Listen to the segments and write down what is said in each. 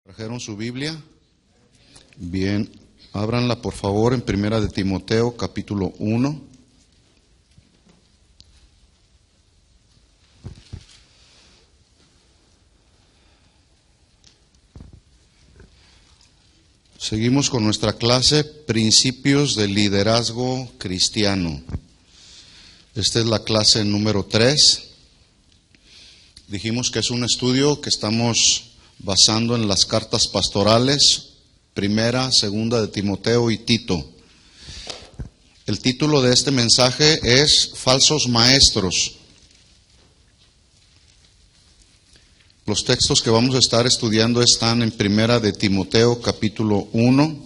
¿Trajeron su Biblia? Bien, ábranla por favor en Primera de Timoteo, capítulo 1. Seguimos con nuestra clase Principios del Liderazgo Cristiano. Esta es la clase número 3. Dijimos que es un estudio que estamos basando en las cartas pastorales, Primera, Segunda de Timoteo y Tito. El título de este mensaje es Falsos Maestros. Los textos que vamos a estar estudiando están en Primera de Timoteo, capítulo 1,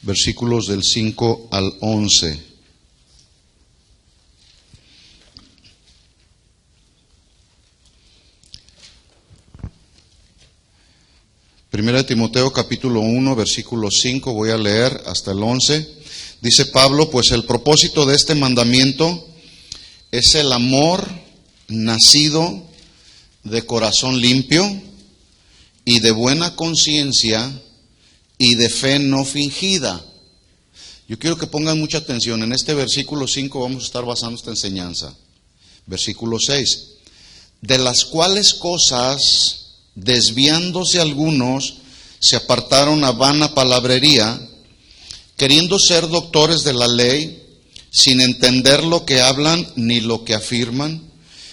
versículos del 5 al 11. Primera de Timoteo capítulo 1, versículo 5, voy a leer hasta el 11. Dice Pablo, pues el propósito de este mandamiento es el amor nacido de corazón limpio y de buena conciencia y de fe no fingida. Yo quiero que pongan mucha atención. En este versículo 5 vamos a estar basando esta enseñanza. Versículo 6. De las cuales cosas, desviándose algunos, se apartaron a vana palabrería, queriendo ser doctores de la ley, sin entender lo que hablan ni lo que afirman.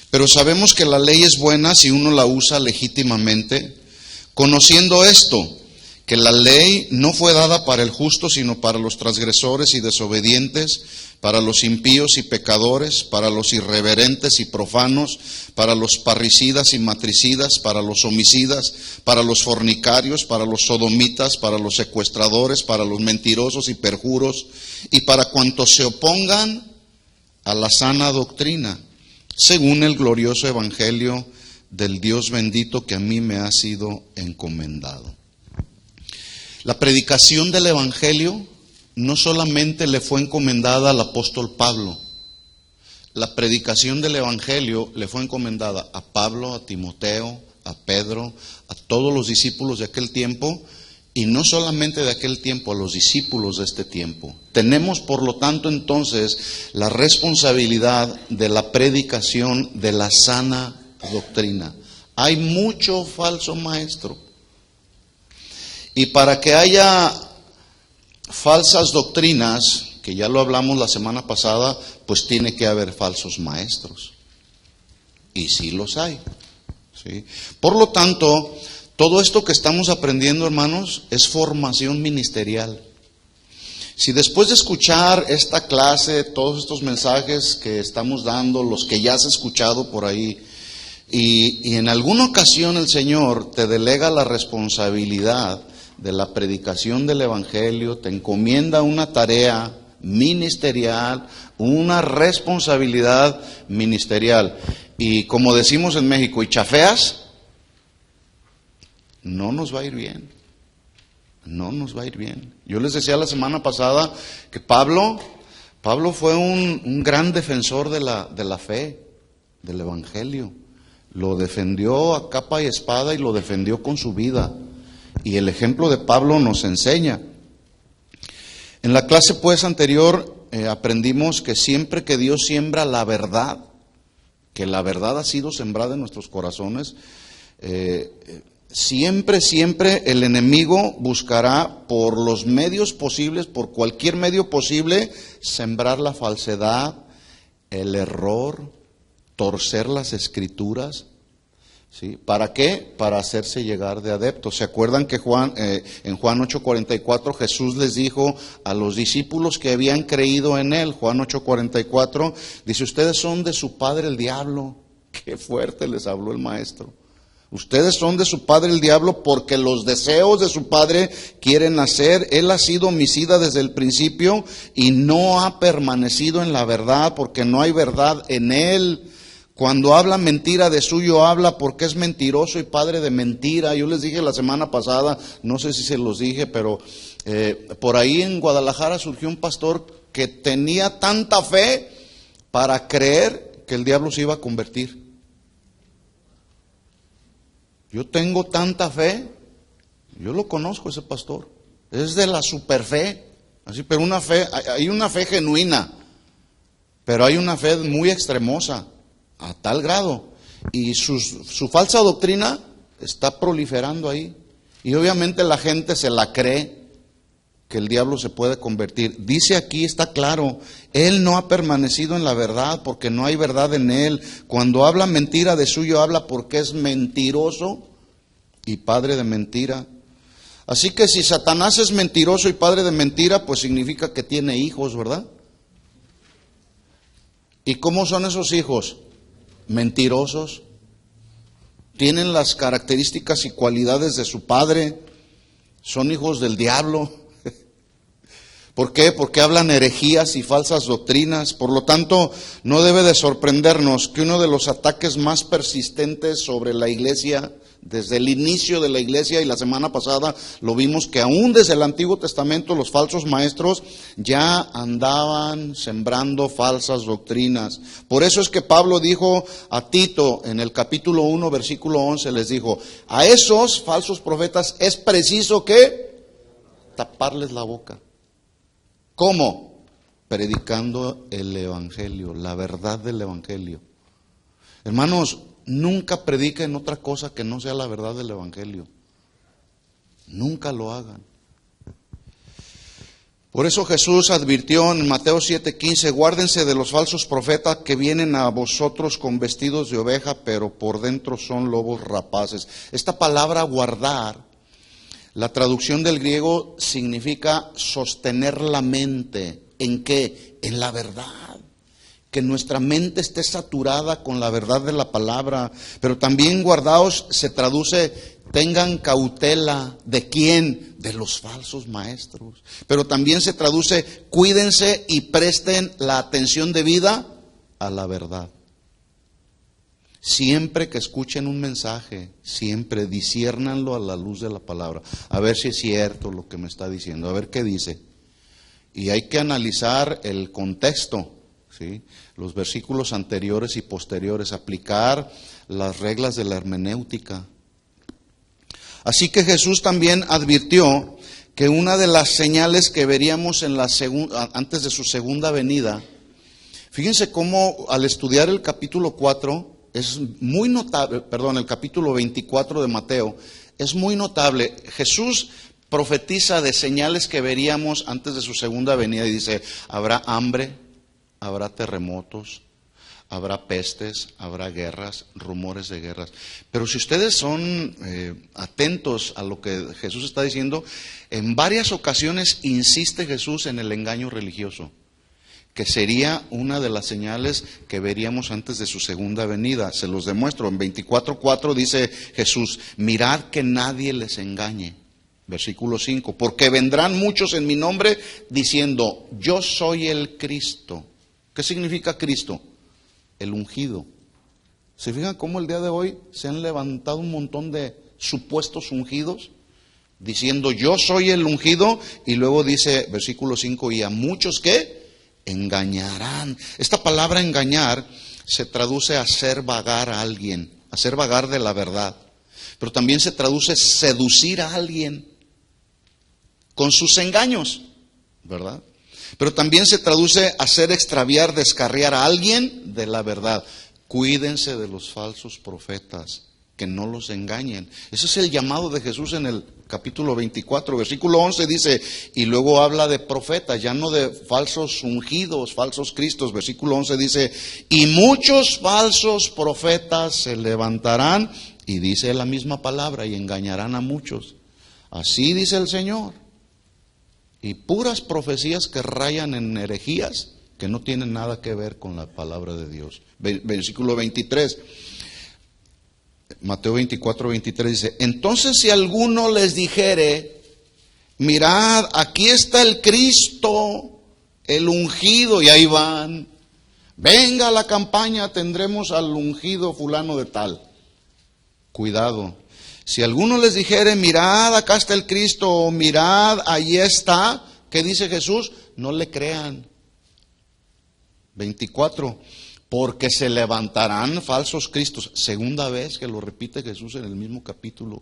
Pero sabemos que la ley es buena si uno la usa legítimamente, conociendo esto, que la ley no fue dada para el justo, sino para los transgresores y desobedientes, para los impíos y pecadores, para los irreverentes y profanos, para los parricidas y matricidas, para los homicidas, para los fornicarios, para los sodomitas, para los secuestradores, para los mentirosos y perjuros, y para cuantos se opongan a la sana doctrina, según el glorioso evangelio del Dios bendito que a mí me ha sido encomendado. La predicación del evangelio no solamente le fue encomendada al apóstol Pablo. La predicación del evangelio le fue encomendada a Pablo, a Timoteo, a Pedro, a todos los discípulos de aquel tiempo, y no solamente de aquel tiempo, a los discípulos de este tiempo. Tenemos, por lo tanto, entonces, la responsabilidad de la predicación de la sana doctrina. Hay mucho falso maestro. Y para que haya falsas doctrinas, que ya lo hablamos la semana pasada, pues tiene que haber falsos maestros. Y sí los hay. ¿Sí? Por lo tanto, todo esto que estamos aprendiendo, hermanos, es formación ministerial. Si después de escuchar esta clase, todos estos mensajes que estamos dando, los que ya has escuchado por ahí, y en alguna ocasión el Señor te delega la responsabilidad de la predicación del evangelio, te encomienda una tarea ministerial, una responsabilidad ministerial, y como decimos en México, y chafeas, no nos va a ir bien. No nos va a ir bien. Yo les decía la semana pasada que Pablo fue un gran defensor de la fe, del evangelio. Lo defendió a capa y espada y lo defendió con su vida. Y el ejemplo de Pablo nos enseña. En la clase pues anterior aprendimos que siempre que Dios siembra la verdad, que la verdad ha sido sembrada en nuestros corazones, siempre el enemigo buscará por los medios posibles, por cualquier medio posible, sembrar la falsedad, el error, torcer las escrituras. ¿Sí? ¿Para qué? Para hacerse llegar de adeptos. ¿Se acuerdan que en Juan 8:44 Jesús les dijo a los discípulos que habían creído en Él? Juan 8:44 dice, ustedes son de su padre el diablo. Qué fuerte les habló el maestro. Ustedes son de su padre el diablo porque los deseos de su padre quieren hacer. Él ha sido homicida desde el principio y no ha permanecido en la verdad porque no hay verdad en él. Cuando habla mentira, de suyo habla porque es mentiroso y padre de mentira. Yo les dije la semana pasada, no sé si se los dije, pero por ahí en Guadalajara surgió un pastor que tenía tanta fe para creer que el diablo se iba a convertir. Yo tengo tanta fe Yo lo conozco, ese pastor. Es de la superfe. Así, pero hay una fe genuina. Pero hay una fe muy extremosa, a tal grado. Y su falsa doctrina está proliferando ahí. Y obviamente la gente se la cree, que el diablo se puede convertir. Dice aquí, está claro, él no ha permanecido en la verdad porque no hay verdad en él. Cuando habla mentira, de suyo habla porque es mentiroso y padre de mentira. Así que si Satanás es mentiroso y padre de mentira, pues significa que tiene hijos, ¿verdad? ¿Y cómo son esos hijos? Mentirosos. Tienen las características y cualidades de su padre. Son hijos del diablo. ¿Por qué? Porque hablan herejías y falsas doctrinas. Por lo tanto, no debe de sorprendernos que uno de los ataques más persistentes sobre la iglesia, desde el inicio de la iglesia, y la semana pasada lo vimos, que aún desde el Antiguo Testamento los falsos maestros ya andaban sembrando falsas doctrinas. Por eso es que Pablo dijo a Tito en el capítulo 1, versículo 11, les dijo, a esos falsos profetas es preciso que taparles la boca. ¿Cómo? Predicando el Evangelio, la verdad del Evangelio. Hermanos, nunca prediquen otra cosa que no sea la verdad del Evangelio. Nunca lo hagan. Por eso Jesús advirtió en Mateo 7:15, guárdense de los falsos profetas que vienen a vosotros con vestidos de oveja, pero por dentro son lobos rapaces. Esta palabra guardar, la traducción del griego significa sostener la mente. ¿En qué? En la verdad. Que nuestra mente esté saturada con la verdad de la palabra. Pero también guardaos se traduce, tengan cautela. ¿De quién? De los falsos maestros. Pero también se traduce, cuídense y presten la atención debida a la verdad. Siempre que escuchen un mensaje, siempre disciérnanlo a la luz de la palabra. A ver si es cierto lo que me está diciendo, a ver qué dice. Y hay que analizar el contexto, ¿sí? Los versículos anteriores y posteriores, aplicar las reglas de la hermenéutica. Así que Jesús también advirtió que una de las señales que veríamos en antes de su segunda venida, fíjense cómo al estudiar el capítulo 4, es muy notable, el capítulo 24 de Mateo, es muy notable. Jesús profetiza de señales que veríamos antes de su segunda venida y dice, habrá hambre, habrá terremotos, habrá pestes, habrá guerras, rumores de guerras. Pero si ustedes son atentos a lo que Jesús está diciendo, en varias ocasiones insiste Jesús en el engaño religioso, que sería una de las señales que veríamos antes de su segunda venida. Se los demuestro. En 24:4 dice Jesús, mirad que nadie les engañe. Versículo 5, porque vendrán muchos en mi nombre diciendo, yo soy el Cristo. ¿Qué significa Cristo? El ungido. ¿Se fijan cómo el día de hoy se han levantado un montón de supuestos ungidos? Diciendo, yo soy el ungido, y luego dice, versículo 5, y a muchos que engañarán. Esta palabra engañar se traduce a hacer vagar a alguien, hacer vagar de la verdad. Pero también se traduce seducir a alguien con sus engaños, ¿verdad? Pero también se traduce hacer extraviar, descarriar a alguien de la verdad. Cuídense de los falsos profetas, que no los engañen. Ese es el llamado de Jesús en el capítulo 24, versículo 11 dice, y luego habla de profetas, ya no de falsos ungidos, falsos cristos. Versículo 11 dice, y muchos falsos profetas se levantarán, y dice la misma palabra, y engañarán a muchos. Así dice el Señor. Y puras profecías que rayan en herejías, que no tienen nada que ver con la palabra de Dios. Versículo 23. Mateo 24:23 dice, entonces si alguno les dijere, mirad, aquí está el Cristo, el ungido, y ahí van, venga a la campaña, tendremos al ungido fulano de tal. Cuidado, si alguno les dijere, mirad, acá está el Cristo, o mirad, ahí está, ¿qué dice Jesús? No le crean. 24. Porque se levantarán falsos cristos. Segunda vez que lo repite Jesús en el mismo capítulo.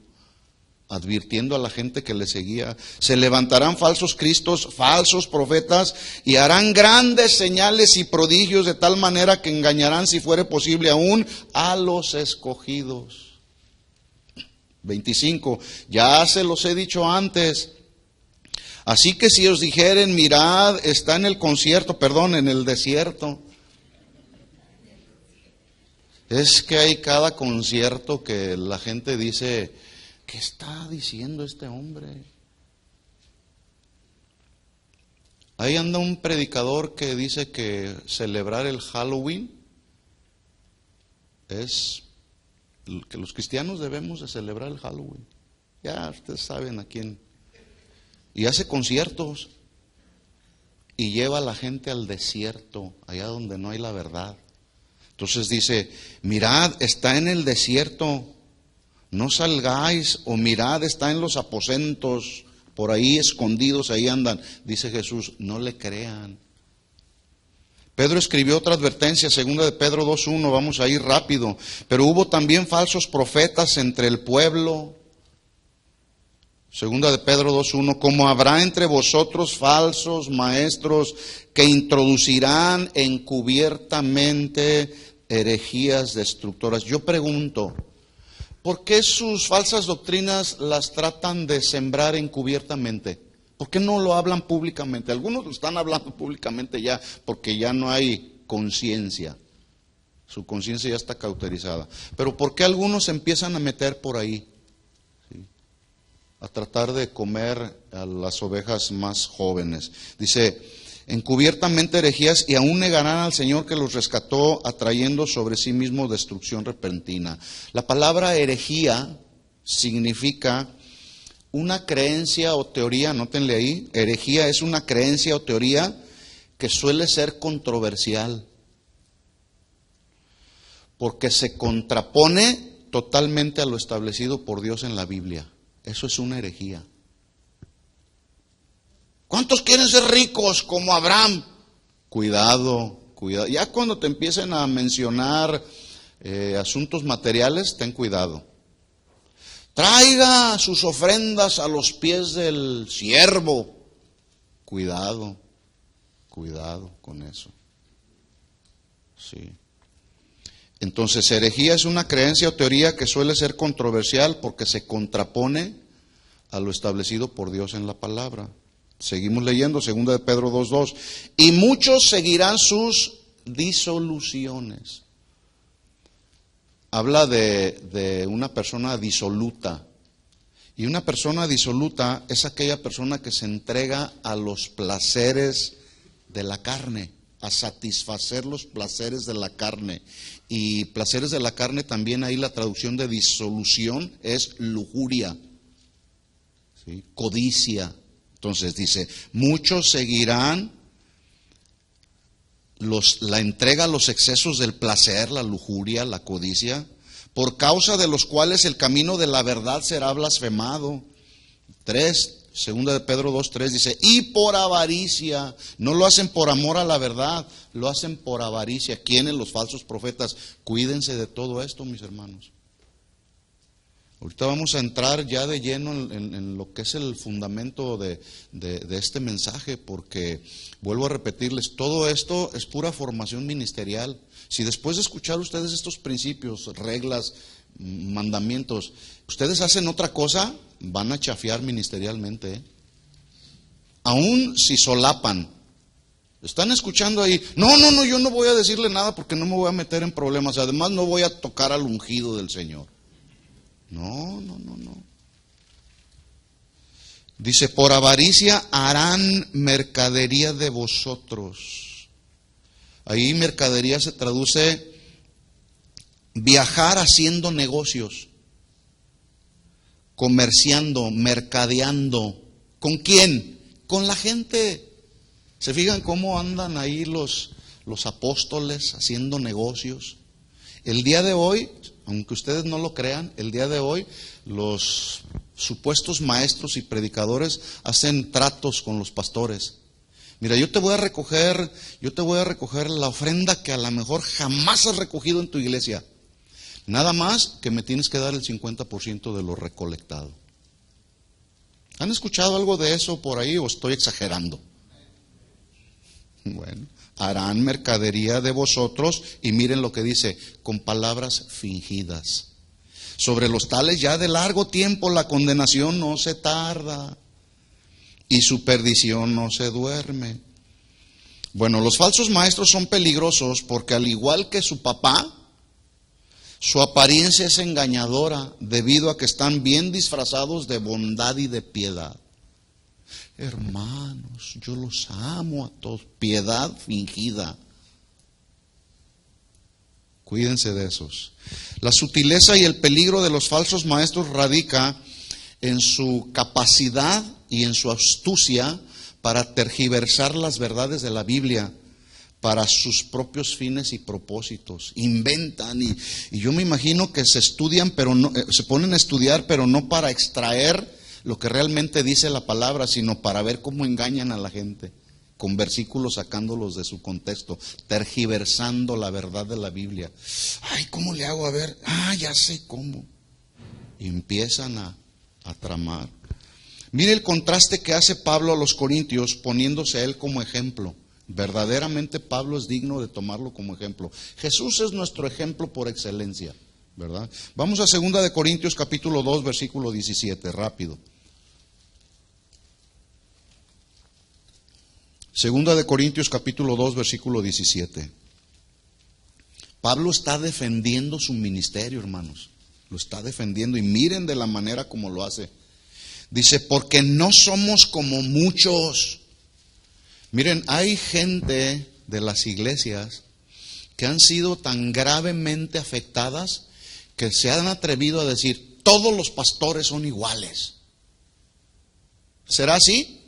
advirtiendo a la gente que le seguía. Se levantarán falsos cristos, falsos profetas, y harán grandes señales y prodigios de tal manera que engañarán, si fuere posible, aún a los escogidos. 25. Ya se los he dicho antes. Así que si os dijeren, mirad, está en en el desierto. Es que hay cada concierto que la gente dice, ¿qué está diciendo este hombre? Ahí anda un predicador que dice que celebrar el Halloween es que los cristianos debemos de celebrar el Halloween. Ya ustedes saben a quién. Y hace conciertos y lleva a la gente al desierto, allá donde no hay la verdad. Entonces dice, mirad, está en el desierto, no salgáis, o mirad, está en los aposentos, por ahí escondidos, ahí andan. Dice Jesús, no le crean. Pedro escribió otra advertencia, segunda de Pedro 2:1, vamos a ir rápido. Pero hubo también falsos profetas entre el pueblo. Segunda de Pedro 2:1, como habrá entre vosotros falsos maestros que introducirán encubiertamente herejías destructoras. Yo pregunto, ¿por qué sus falsas doctrinas las tratan de sembrar encubiertamente? ¿Por qué no lo hablan públicamente? Algunos lo están hablando públicamente ya, porque ya no hay conciencia. Su conciencia ya está cauterizada. Pero ¿por qué algunos se empiezan a meter por ahí? ¿Sí? A tratar de comer a las ovejas más jóvenes. Dice, encubiertamente herejías, y aún negarán al Señor que los rescató, atrayendo sobre sí mismo destrucción repentina. La palabra herejía significa una creencia o teoría, anótenle ahí, herejía es una creencia o teoría que suele ser controversial, porque se contrapone totalmente a lo establecido por Dios en la Biblia. Eso es una herejía. ¿Cuántos quieren ser ricos como Abraham? Cuidado, cuidado. Ya cuando te empiecen a mencionar asuntos materiales, ten cuidado. Traiga sus ofrendas a los pies del siervo. Cuidado, cuidado con eso. Sí. Entonces, herejía es una creencia o teoría que suele ser controversial porque se contrapone a lo establecido por Dios en la palabra. Seguimos leyendo, segunda de Pedro 2:2. Y muchos seguirán sus disoluciones. Habla de una persona disoluta. Y una persona disoluta es aquella persona que se entrega a los placeres de la carne, a satisfacer los placeres de la carne. Y placeres de la carne también, ahí la traducción de disolución es lujuria, ¿sí? Codicia. Entonces dice, muchos seguirán la entrega a los excesos del placer, la lujuria, la codicia, por causa de los cuales el camino de la verdad será blasfemado. 3, segunda de Pedro 2:3 dice, y por avaricia, no lo hacen por amor a la verdad, lo hacen por avaricia. ¿Quiénes? Los falsos profetas. Cuídense de todo esto, mis hermanos. Ahorita vamos a entrar ya de lleno en lo que es el fundamento de este mensaje, porque vuelvo a repetirles, todo esto es pura formación ministerial. Si después de escuchar ustedes estos principios, reglas, mandamientos, ustedes hacen otra cosa, van a chafear ministerialmente, ¿eh? Aún si solapan. Están escuchando ahí, no, yo no voy a decirle nada porque no me voy a meter en problemas, además no voy a tocar al ungido del Señor. No. Dice, por avaricia harán mercadería de vosotros. Ahí mercadería se traduce viajar haciendo negocios, comerciando, mercadeando. ¿Con quién? Con la gente. ¿Se fijan cómo andan ahí los apóstoles haciendo negocios? El día de hoy, aunque ustedes no lo crean, el día de hoy los supuestos maestros y predicadores hacen tratos con los pastores. Mira, yo te voy a recoger la ofrenda que a lo mejor jamás has recogido en tu iglesia. Nada más que me tienes que dar el 50% de lo recolectado. ¿Han escuchado algo de eso por ahí o estoy exagerando? Bueno, harán mercadería de vosotros, y miren lo que dice, con palabras fingidas. Sobre los tales ya de largo tiempo la condenación no se tarda, y su perdición no se duerme. Bueno, los falsos maestros son peligrosos porque al igual que su papá, su apariencia es engañadora debido a que están bien disfrazados de bondad y de piedad. Hermanos, yo los amo a todos. Piedad fingida. Cuídense de esos. La sutileza y el peligro de los falsos maestros radica en su capacidad y en su astucia para tergiversar las verdades de la Biblia para sus propios fines y propósitos. Inventan y yo me imagino que se estudian, pero no, se ponen a estudiar, pero no para extraer lo que realmente dice la palabra, sino para ver cómo engañan a la gente, con versículos sacándolos de su contexto, tergiversando la verdad de la Biblia. Ay, ¿cómo le hago? A ver, ya sé cómo. Y empiezan a tramar. Mire el contraste que hace Pablo a los corintios, poniéndose a él como ejemplo. Verdaderamente Pablo es digno de tomarlo como ejemplo. Jesús es nuestro ejemplo por excelencia, ¿verdad? Vamos a 2 de Corintios capítulo 2, versículo 17, rápido. 2 de Corintios capítulo 2, versículo 17. Pablo está defendiendo su ministerio, hermanos. Lo está defendiendo y miren de la manera como lo hace. Dice, porque no somos como muchos. Miren, hay gente de las iglesias que han sido tan gravemente afectadas que se han atrevido a decir, todos los pastores son iguales. ¿Será así?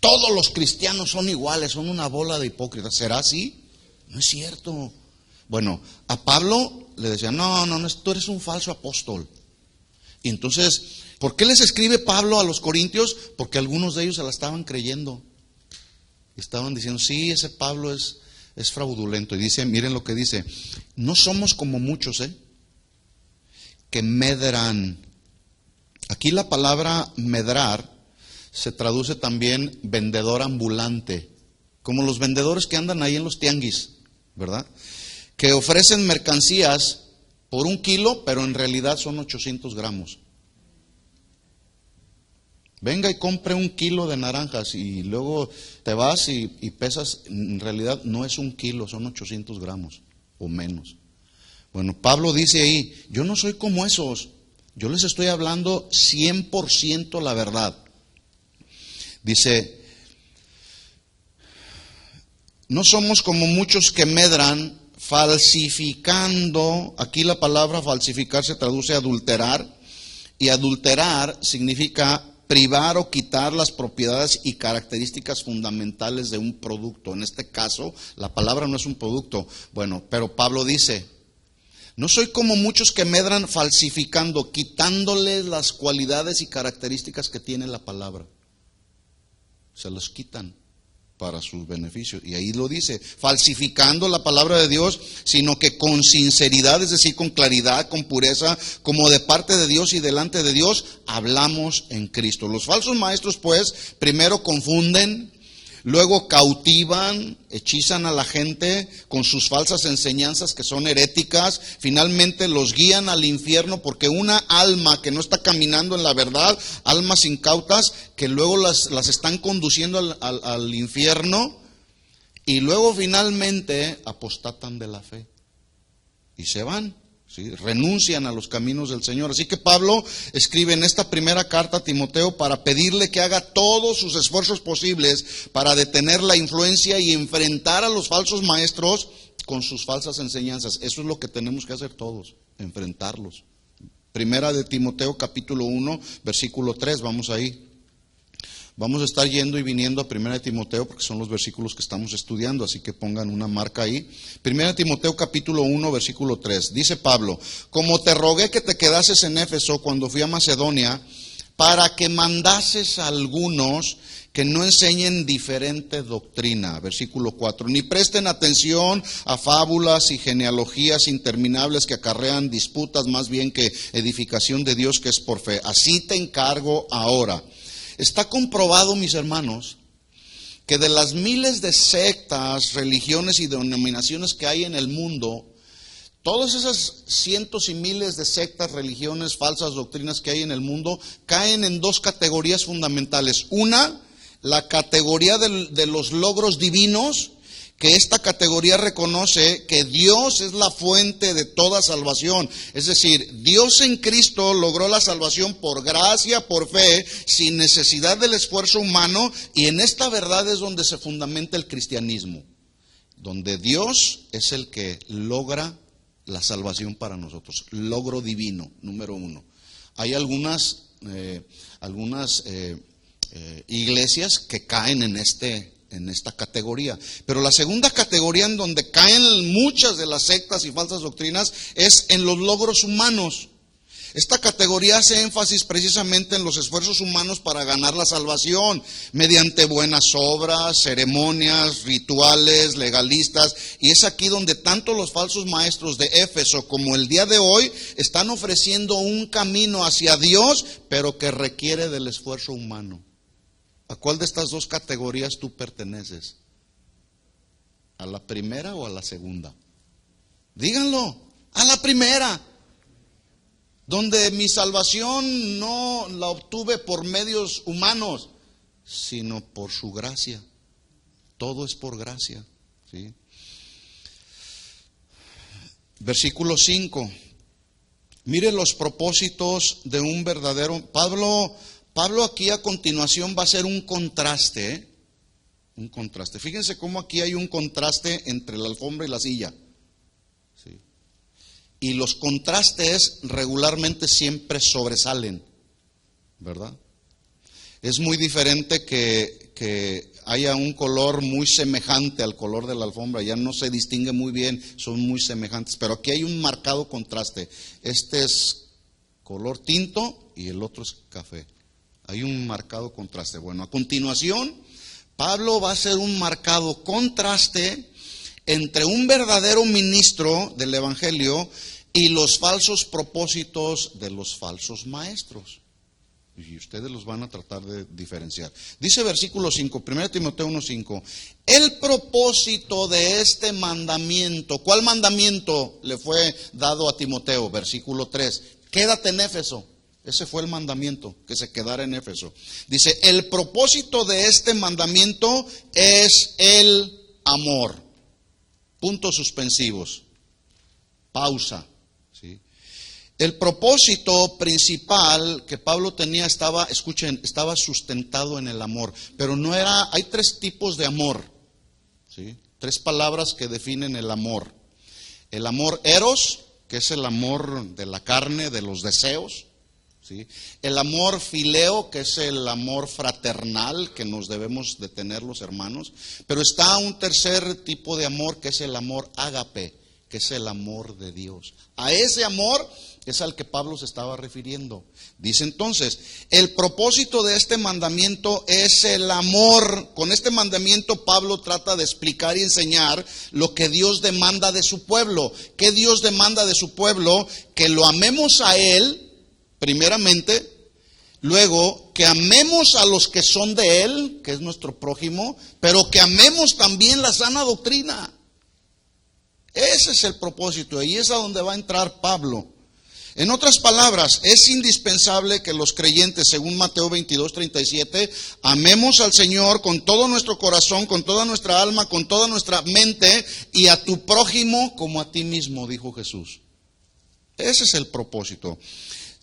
Todos los cristianos son iguales, son una bola de hipócritas. ¿Será así? No es cierto. Bueno, a Pablo le decían, no, tú eres un falso apóstol. Y entonces, ¿por qué les escribe Pablo a los corintios? Porque algunos de ellos se la estaban creyendo. Estaban diciendo, sí, ese Pablo es fraudulento. Y dice, miren lo que dice, no somos como muchos, que medran. Aquí la palabra medrar se traduce también vendedor ambulante, como los vendedores que andan ahí en los tianguis, ¿verdad? Que ofrecen mercancías por 1 kilo, pero en realidad son 800 gramos. Venga y compre 1 kilo de naranjas y luego te vas y pesas, en realidad no es 1 kilo, son 800 gramos o menos. Bueno, Pablo dice ahí, yo no soy como esos, yo les estoy hablando 100% la verdad. Dice, no somos como muchos que medran falsificando, aquí la palabra falsificar se traduce a adulterar, y adulterar significa privar o quitar las propiedades y características fundamentales de un producto. En este caso, la palabra no es un producto. Bueno, pero Pablo dice, no soy como muchos que medran falsificando, quitándoles las cualidades y características que tiene la palabra. Se los quitan para sus beneficios. Y ahí lo dice, falsificando la palabra de Dios, sino que con sinceridad, es decir, con claridad, con pureza, como de parte de Dios y delante de Dios, hablamos en Cristo. Los falsos maestros, pues, primero confunden, luego cautivan, hechizan a la gente con sus falsas enseñanzas que son heréticas, finalmente los guían al infierno, porque una alma que no está caminando en la verdad, almas incautas, que luego las están conduciendo al infierno, y luego finalmente apostatan de la fe y se van. ¿Sí? Renuncian a los caminos del Señor. Así que Pablo escribe en esta primera carta a Timoteo para pedirle que haga todos sus esfuerzos posibles para detener la influencia y enfrentar a los falsos maestros con sus falsas enseñanzas. Eso es lo que tenemos que hacer todos, enfrentarlos. Primera de Timoteo capítulo 1, versículo 3, vamos ahí. Vamos a estar yendo y viniendo a 1 Timoteo porque son los versículos que estamos estudiando, así que pongan una marca ahí. 1 Timoteo capítulo 1, versículo 3. Dice Pablo, como te rogué que te quedases en Éfeso cuando fui a Macedonia, para que mandases a algunos que no enseñen diferente doctrina, versículo 4, ni presten atención a fábulas y genealogías interminables que acarrean disputas más bien que edificación de Dios que es por fe. Así te encargo ahora. Está comprobado, mis hermanos, que de las miles de sectas, religiones y denominaciones que hay en el mundo, todas esas cientos y miles de sectas, religiones, falsas doctrinas que hay en el mundo, caen en dos categorías fundamentales. Una, la categoría de los logros divinos, que esta categoría reconoce que Dios es la fuente de toda salvación. Es decir, Dios en Cristo logró la salvación por gracia, por fe, sin necesidad del esfuerzo humano, y en esta verdad es donde se fundamenta el cristianismo, donde Dios es el que logra la salvación para nosotros. Logro divino, número uno. Hay algunas iglesias que caen en esta categoría. Pero la segunda categoría en donde caen muchas de las sectas y falsas doctrinas es en los logros humanos. Esta categoría hace énfasis precisamente en los esfuerzos humanos para ganar la salvación, mediante buenas obras, ceremonias, rituales, legalistas, y es aquí donde tanto los falsos maestros de Éfeso como el día de hoy están ofreciendo un camino hacia Dios, pero que requiere del esfuerzo humano. ¿A cuál de estas dos categorías tú perteneces? ¿A la primera o a la segunda? Díganlo, a la primera, donde mi salvación no la obtuve por medios humanos, sino por su gracia. Todo es por gracia, ¿sí? Versículo 5. Mire los propósitos de un verdadero... Pablo aquí a continuación va a hacer un contraste, ¿eh? Un contraste. Fíjense cómo aquí hay un contraste entre la alfombra y la silla. ¿Sí? Y los contrastes regularmente siempre sobresalen, ¿verdad? Es muy diferente que haya un color muy semejante al color de la alfombra, ya no se distingue muy bien, son muy semejantes, pero aquí hay un marcado contraste. Este es color tinto y el otro es café. Hay un marcado contraste. Bueno, a continuación, Pablo va a hacer un marcado contraste entre un verdadero ministro del Evangelio y los falsos propósitos de los falsos maestros. Y ustedes los van a tratar de diferenciar. Dice versículo 5, 1 Timoteo 1:5, el propósito de este mandamiento. ¿Cuál mandamiento le fue dado a Timoteo? Versículo 3, quédate en Éfeso. Ese fue el mandamiento, que se quedara en Éfeso. Dice, el propósito de este mandamiento es el amor. Puntos suspensivos. Pausa. ¿Sí? El propósito principal que Pablo tenía estaba sustentado en el amor. Pero no era, hay tres tipos de amor. ¿Sí? Tres palabras que definen el amor. El amor eros, que es el amor de la carne, de los deseos. ¿Sí? El amor fileo, que es el amor fraternal que nos debemos de tener los hermanos, pero está un tercer tipo de amor que es el amor ágape, que es el amor de Dios. A ese amor es al que Pablo se estaba refiriendo. Dice entonces, el propósito de este mandamiento es el amor. Con este mandamiento Pablo trata de explicar y enseñar lo que Dios demanda de su pueblo. ¿Qué Dios demanda de su pueblo? Que lo amemos a Él primeramente, luego que amemos a los que son de Él, que es nuestro prójimo, pero que amemos también la sana doctrina. Ese es el propósito, y es a donde va a entrar Pablo. En otras palabras, es indispensable que los creyentes, según Mateo 22:37, amemos al Señor con todo nuestro corazón, con toda nuestra alma, con toda nuestra mente, y a tu prójimo como a ti mismo, dijo Jesús. Ese es el propósito.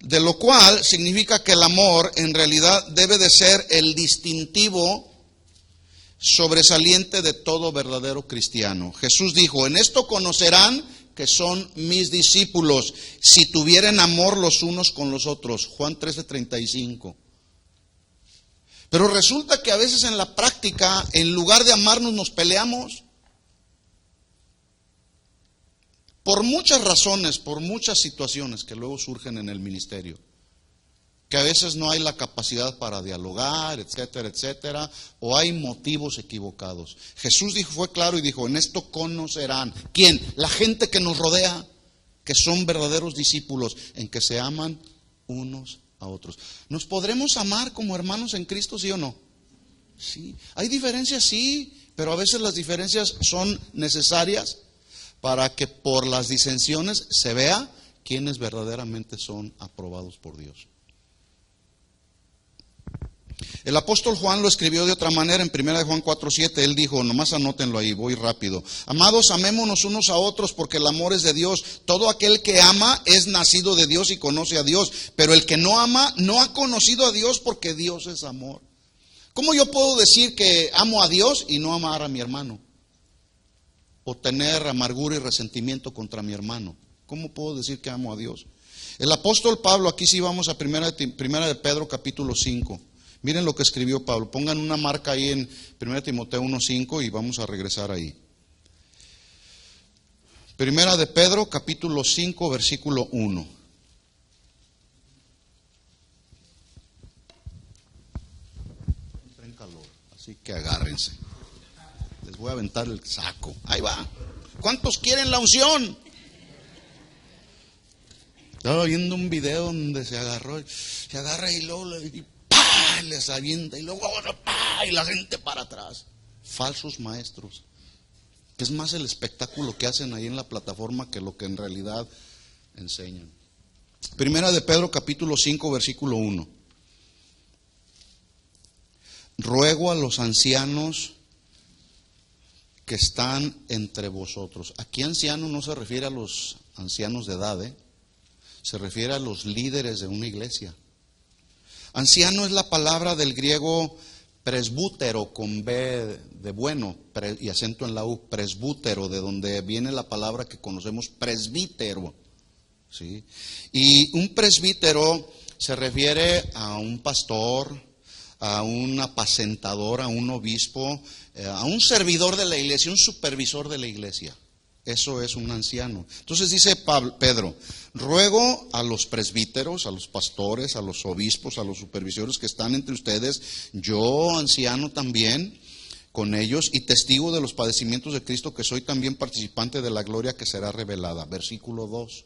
De lo cual significa que el amor en realidad debe de ser el distintivo sobresaliente de todo verdadero cristiano. Jesús dijo, en esto conocerán que son mis discípulos, si tuvieren amor los unos con los otros. Juan 13:35. Pero resulta que a veces en la práctica, en lugar de amarnos, nos peleamos. Por muchas razones, por muchas situaciones que luego surgen en el ministerio. que a veces no hay la capacidad para dialogar, etcétera, etcétera, o hay motivos equivocados. Jesús fue claro y dijo, en esto conocerán. ¿Quién? La gente que nos rodea, que son verdaderos discípulos, en que se aman unos a otros. ¿Nos podremos amar como hermanos en Cristo, sí o no? Sí. ¿Hay diferencias? Sí, pero a veces las diferencias son necesarias para que por las disensiones se vea quiénes verdaderamente son aprobados por Dios. El apóstol Juan lo escribió de otra manera en 1 Juan 4:7. Él dijo, nomás anótenlo ahí, voy rápido. Amados, amémonos unos a otros porque el amor es de Dios. Todo aquel que ama es nacido de Dios y conoce a Dios. Pero el que no ama no ha conocido a Dios porque Dios es amor. ¿Cómo yo puedo decir que amo a Dios y no amar a mi hermano? O tener amargura y resentimiento contra mi hermano. ¿Cómo puedo decir que amo a Dios? El apóstol Pablo, aquí sí vamos a primera de Pedro capítulo 5. Miren lo que escribió Pablo. Pongan una marca ahí en 1 Timoteo 1:5 y vamos a regresar ahí. Primera de Pedro capítulo 5 versículo 1. Entra en calor, así que agárrense. Les voy a aventar el saco. Ahí va. ¿Cuántos quieren la unción? Estaba viendo un video donde se agarra y luego les avienta y luego y la gente para atrás. Falsos maestros. Que es más el espectáculo que hacen ahí en la plataforma que lo que en realidad enseñan. Primera de Pedro capítulo 5 versículo 1. Ruego a los ancianos que están entre vosotros. Aquí anciano no se refiere a los ancianos de edad, se refiere a los líderes de una iglesia. Anciano es la palabra del griego presbútero, con B de bueno y acento en la U, presbútero, de donde viene la palabra que conocemos presbítero. ¿Sí? Y un presbítero se refiere a un pastor, a un apacentador, a un obispo, a un servidor de la iglesia, un supervisor de la iglesia. Eso es un anciano. Entonces dice Pedro, ruego a los presbíteros, a los pastores, a los obispos, a los supervisores que están entre ustedes, yo anciano también, con ellos, y testigo de los padecimientos de Cristo, que soy también participante de la gloria que será revelada. Versículo 2.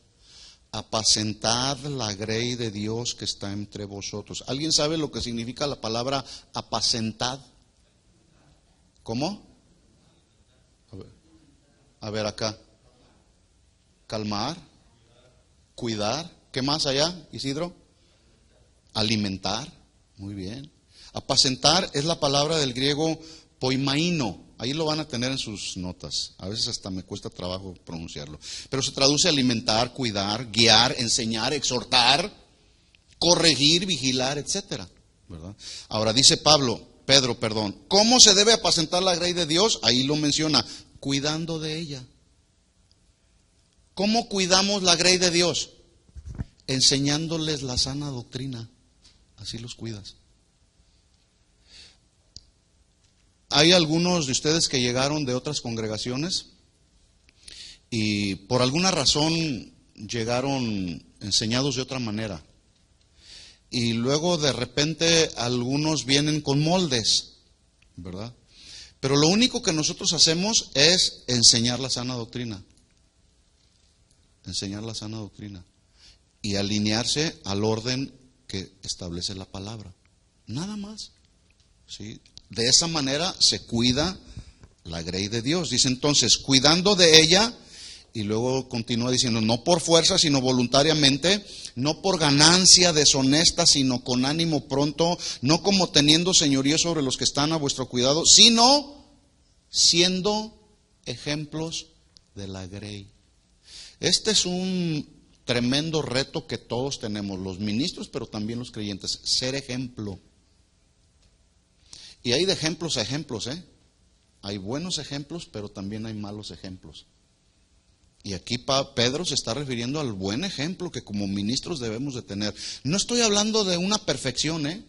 Apacentad la grey de Dios que está entre vosotros. ¿Alguien sabe lo que significa la palabra apacentad? ¿Cómo? A ver acá. Calmar, cuidar. ¿Qué más allá, Isidro? Alimentar. Muy bien. Apacentar es la palabra del griego poimaino. Ahí lo van a tener en sus notas. A veces hasta me cuesta trabajo pronunciarlo. Pero se traduce alimentar, cuidar, guiar, enseñar, exhortar, corregir, vigilar, etcétera, ¿verdad? Ahora dice Pedro, ¿cómo se debe apacentar la grey de Dios? Ahí lo menciona, cuidando de ella. ¿Cómo cuidamos la grey de Dios? Enseñándoles la sana doctrina. Así los cuidas. Hay algunos de ustedes que llegaron de otras congregaciones y por alguna razón llegaron enseñados de otra manera. Y luego de repente algunos vienen con moldes, ¿verdad? Pero lo único que nosotros hacemos es enseñar la sana doctrina. Enseñar la sana doctrina. Y alinearse al orden que establece la palabra. Nada más. ¿Sí? De esa manera se cuida la grey de Dios. Dice entonces, cuidando de ella, y luego continúa diciendo, no por fuerza, sino voluntariamente, no por ganancia deshonesta, sino con ánimo pronto, no como teniendo señorío sobre los que están a vuestro cuidado, sino siendo ejemplos de la grey. Este es un tremendo reto que todos tenemos, los ministros, pero también los creyentes, ser ejemplo. Y hay de ejemplos a ejemplos, Hay buenos ejemplos, pero también hay malos ejemplos. Y aquí Pedro se está refiriendo al buen ejemplo que como ministros debemos de tener. No estoy hablando de una perfección,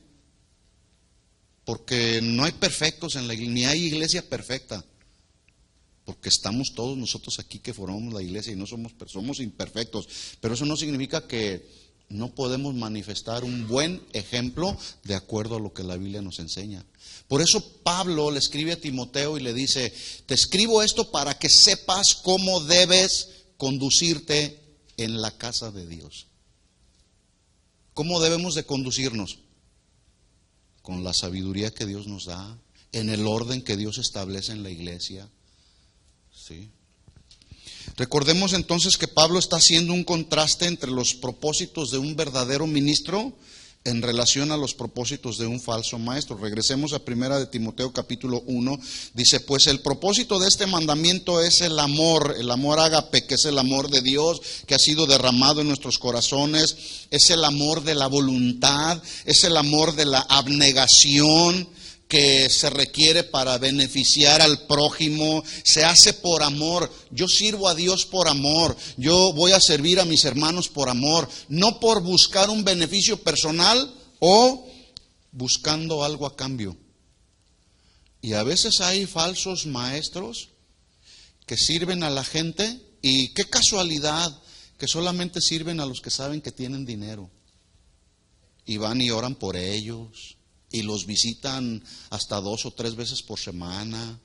porque no hay perfectos en la iglesia, ni hay iglesia perfecta. Porque estamos todos nosotros aquí que formamos la iglesia y no somos imperfectos. Pero eso no significa que no podemos manifestar un buen ejemplo de acuerdo a lo que la Biblia nos enseña. Por eso Pablo le escribe a Timoteo y le dice, te escribo esto para que sepas cómo debes conducirte en la casa de Dios. ¿Cómo debemos de conducirnos? Con la sabiduría que Dios nos da, en el orden que Dios establece en la iglesia. ¿Sí? Recordemos entonces que Pablo está haciendo un contraste entre los propósitos de un verdadero ministro en relación a los propósitos de un falso maestro. Regresemos a 1 de Timoteo capítulo 1. Dice, pues el propósito de este mandamiento es el amor ágape, que es el amor de Dios que ha sido derramado en nuestros corazones. Es el amor de la voluntad, es el amor de la abnegación que se requiere para beneficiar al prójimo. Se hace por amor. Yo sirvo a Dios por amor. Yo voy a servir a mis hermanos por amor, no por buscar un beneficio personal o buscando algo a cambio. Y a veces hay falsos maestros que sirven a la gente, y qué casualidad que solamente sirven a los que saben que tienen dinero, y van y oran por ellos, y los visitan hasta 2 o 3 veces por semana,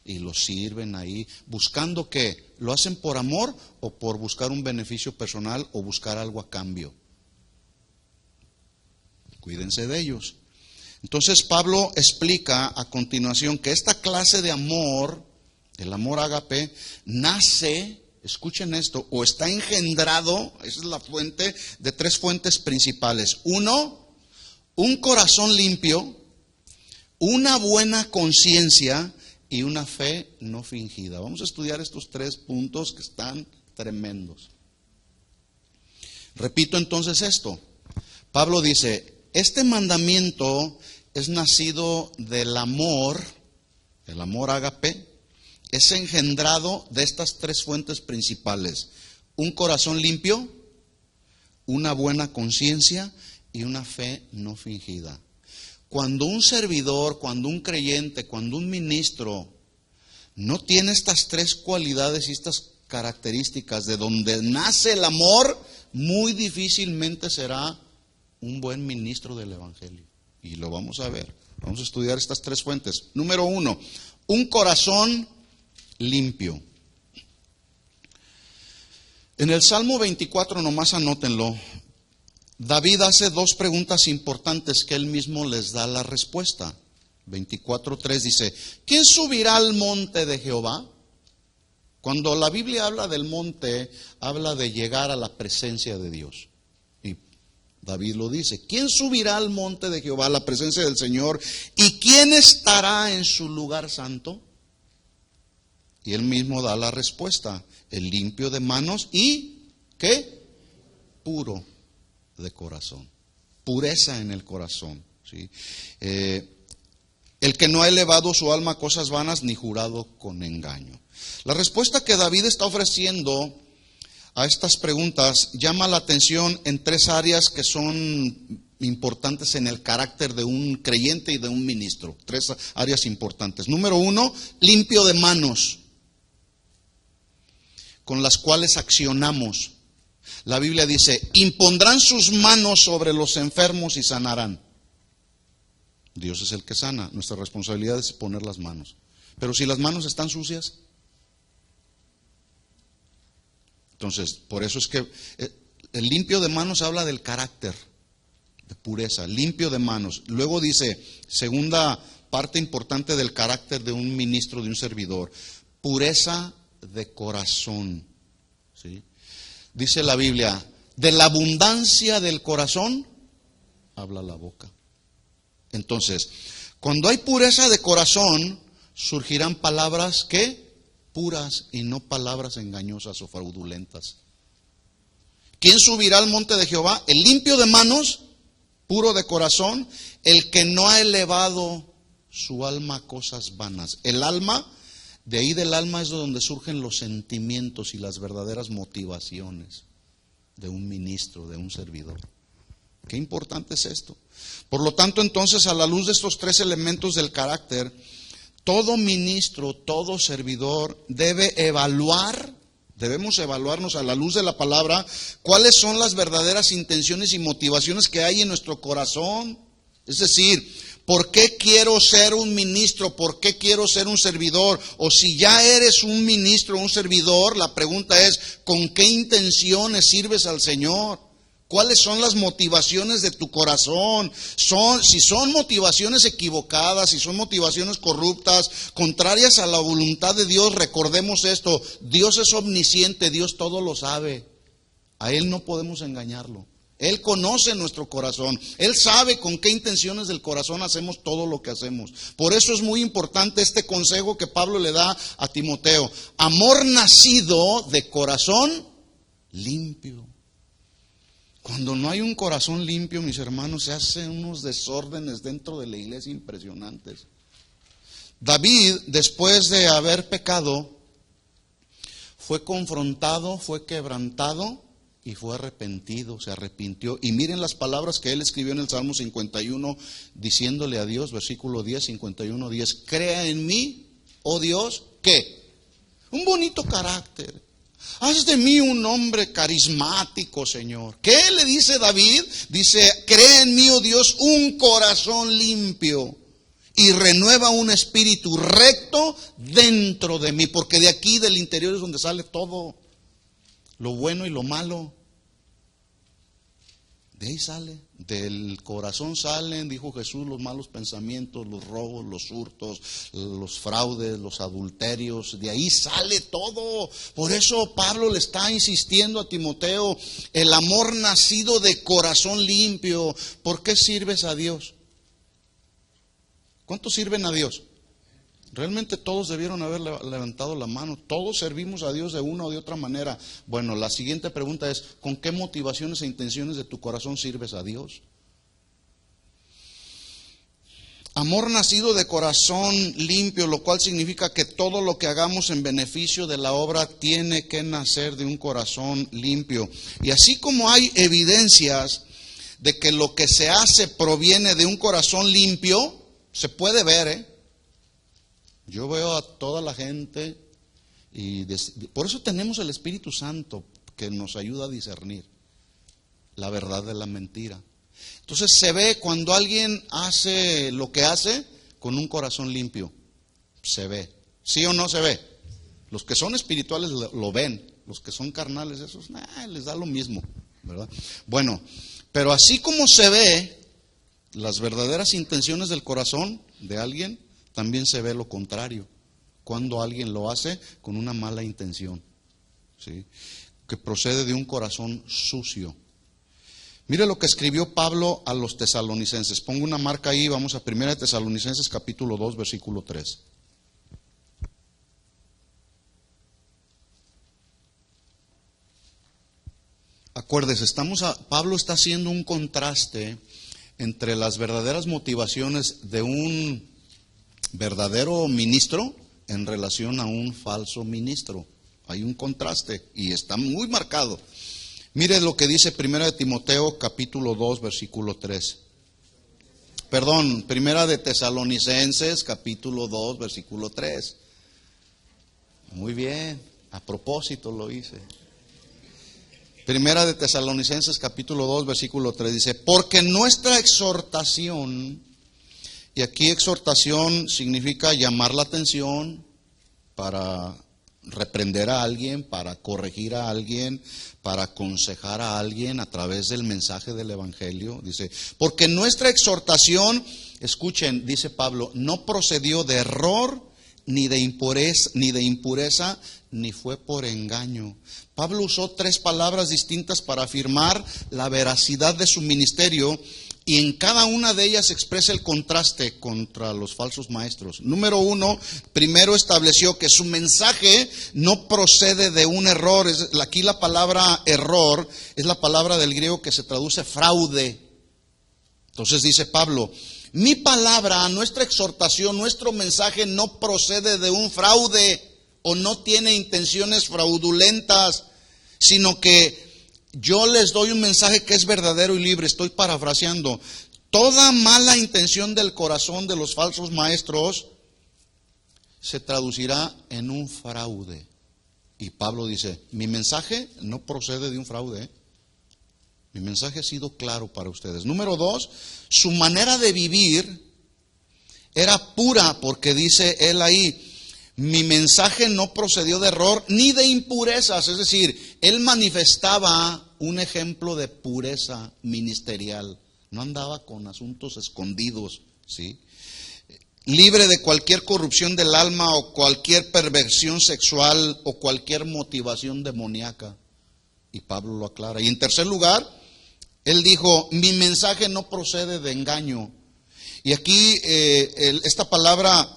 y los sirven ahí, buscando que lo hacen por amor o por buscar un beneficio personal o buscar algo a cambio. Cuídense de ellos. Entonces Pablo explica a continuación que esta clase de amor, el amor ágape, nace, escuchen esto, o está engendrado, esa es la fuente, de 3 fuentes principales. 1, un corazón limpio, una buena conciencia y una fe no fingida. Vamos a estudiar estos 3 puntos que están tremendos. Repito entonces esto. Pablo dice, este mandamiento es nacido del amor, el amor ágape, es engendrado de estas 3 fuentes principales. Un corazón limpio, una buena conciencia y una fe no fingida. Cuando un servidor, cuando un creyente, cuando un ministro no tiene estas 3 cualidades y estas características de donde nace el amor, muy difícilmente será un buen ministro del Evangelio. Y lo vamos a ver. Vamos a estudiar estas 3 fuentes. Número 1, un corazón limpio. En el Salmo 24, nomás anótenlo, David hace 2 preguntas importantes que él mismo les da la respuesta. 24:3 dice, ¿quién subirá al monte de Jehová? Cuando la Biblia habla del monte, habla de llegar a la presencia de Dios. Y David lo dice, ¿quién subirá al monte de Jehová, a la presencia del Señor? ¿Y quién estará en su lugar santo? Y él mismo da la respuesta, el limpio de manos y, ¿qué? Puro de corazón, pureza en el corazón, ¿sí? El que no ha elevado su alma a cosas vanas ni jurado con engaño. La respuesta que David está ofreciendo a estas preguntas llama la atención en 3 áreas que son importantes en el carácter de un creyente y de un ministro. 3 áreas importantes. Número 1, limpio de manos, con las cuales accionamos. La Biblia dice, impondrán sus manos sobre los enfermos y sanarán. Dios es el que sana, nuestra responsabilidad es poner las manos. Pero si las manos están sucias, entonces, por eso es que el limpio de manos habla del carácter, de pureza, limpio de manos. Luego dice, segunda parte importante del carácter de un ministro, de un servidor, pureza de corazón, ¿sí? Dice la Biblia, de la abundancia del corazón habla la boca. Entonces, cuando hay pureza de corazón, surgirán palabras que puras y no palabras engañosas o fraudulentas. ¿Quién subirá al monte de Jehová? El limpio de manos, puro de corazón, el que no ha elevado su alma a cosas vanas. El alma, de ahí del alma es donde surgen los sentimientos y las verdaderas motivaciones de un ministro, de un servidor. Qué importante es esto. Por lo tanto, entonces, a la luz de estos 3 elementos del carácter, todo ministro, todo servidor debe evaluar Debemos evaluarnos a la luz de la palabra cuáles son las verdaderas intenciones y motivaciones que hay en nuestro corazón. Es decir, ¿por qué quiero ser un ministro? ¿Por qué quiero ser un servidor? O si ya eres un ministro, un servidor, la pregunta es, ¿con qué intenciones sirves al Señor? ¿Cuáles son las motivaciones de tu corazón? Si son motivaciones equivocadas, si son motivaciones corruptas, contrarias a la voluntad de Dios, recordemos esto: Dios es omnisciente, Dios todo lo sabe. A Él no podemos engañarlo. Él conoce nuestro corazón. Él sabe con qué intenciones del corazón hacemos todo lo que hacemos. Por eso es muy importante este consejo que Pablo le da a Timoteo: amor nacido de corazón limpio. Cuando no hay un corazón limpio, mis hermanos, se hacen unos desórdenes dentro de la iglesia impresionantes. David, después de haber pecado, fue confrontado, fue quebrantado y fue arrepentido, se arrepintió. Y miren las palabras que él escribió en el Salmo 51, diciéndole a Dios, versículo 10, 51, 10, crea en mí, oh Dios, ¿qué? Un bonito carácter. Haz de mí un hombre carismático, Señor. ¿Qué le dice David? Dice, crea en mí, oh Dios, un corazón limpio y renueva un espíritu recto dentro de mí. Porque de aquí, del interior, es donde sale todo, lo bueno y lo malo. De ahí sale, del corazón salen, dijo Jesús, los malos pensamientos, los robos, los hurtos, los fraudes, los adulterios, de ahí sale todo. Por eso Pablo le está insistiendo a Timoteo, el amor nacido de corazón limpio. ¿Por qué sirves a Dios? ¿Cuántos sirven a Dios? Realmente todos debieron haber levantado la mano. Todos servimos a Dios de una o de otra manera. Bueno, la siguiente pregunta es, ¿con qué motivaciones e intenciones de tu corazón sirves a Dios? Amor nacido de corazón limpio, lo cual significa que todo lo que hagamos en beneficio de la obra tiene que nacer de un corazón limpio. Y así como hay evidencias de que lo que se hace proviene de un corazón limpio, se puede ver, Yo veo a toda la gente y por eso tenemos el Espíritu Santo que nos ayuda a discernir la verdad de la mentira. Entonces se ve cuando alguien hace lo que hace con un corazón limpio. Se ve. ¿Sí o no se ve? Los que son espirituales lo ven. Los que son carnales, esos les da lo mismo, ¿verdad? Bueno, pero así como se ve las verdaderas intenciones del corazón de alguien, también se ve lo contrario, cuando alguien lo hace con una mala intención, ¿sí? Que procede de un corazón sucio. Mire lo que escribió Pablo a los tesalonicenses. Pongo una marca ahí, vamos a 1 Tesalonicenses capítulo 2, versículo 3. Acuérdese, Pablo está haciendo un contraste entre las verdaderas motivaciones de un verdadero ministro en relación a un falso ministro. Hay un contraste y está muy marcado. Mire lo que dice 1 Timoteo capítulo 2 versículo 3. Perdón, 1 Tesalonicenses capítulo 2 versículo 3. Muy bien, a propósito lo hice. 1 Tesalonicenses capítulo 2 versículo 3 dice, porque nuestra exhortación, y aquí exhortación significa llamar la atención para reprender a alguien, para corregir a alguien, para aconsejar a alguien a través del mensaje del Evangelio. Dice, porque nuestra exhortación, escuchen, dice Pablo, no procedió de error, ni de impureza, ni fue por engaño. Pablo usó 3 palabras distintas para afirmar la veracidad de su ministerio, y en cada una de ellas expresa el contraste contra los falsos maestros. Número 1, primero estableció que su mensaje no procede de un error. Aquí la palabra error es la palabra del griego que se traduce fraude. Entonces dice Pablo, mi palabra, nuestra exhortación, nuestro mensaje no procede de un fraude o no tiene intenciones fraudulentas, sino que yo les doy un mensaje que es verdadero y libre. Estoy parafraseando. Toda mala intención del corazón de los falsos maestros se traducirá en un fraude. Y Pablo dice, mi mensaje no procede de un fraude, ¿eh? Mi mensaje ha sido claro para ustedes. Número 2, su manera de vivir era pura, porque dice él ahí, mi mensaje no procedió de error ni de impurezas. Es decir, él manifestaba un ejemplo de pureza ministerial. No andaba con asuntos escondidos, ¿sí? Libre de cualquier corrupción del alma o cualquier perversión sexual o cualquier motivación demoníaca. Y Pablo lo aclara. Y en tercer lugar, él dijo, mi mensaje no procede de engaño. Y aquí esta palabra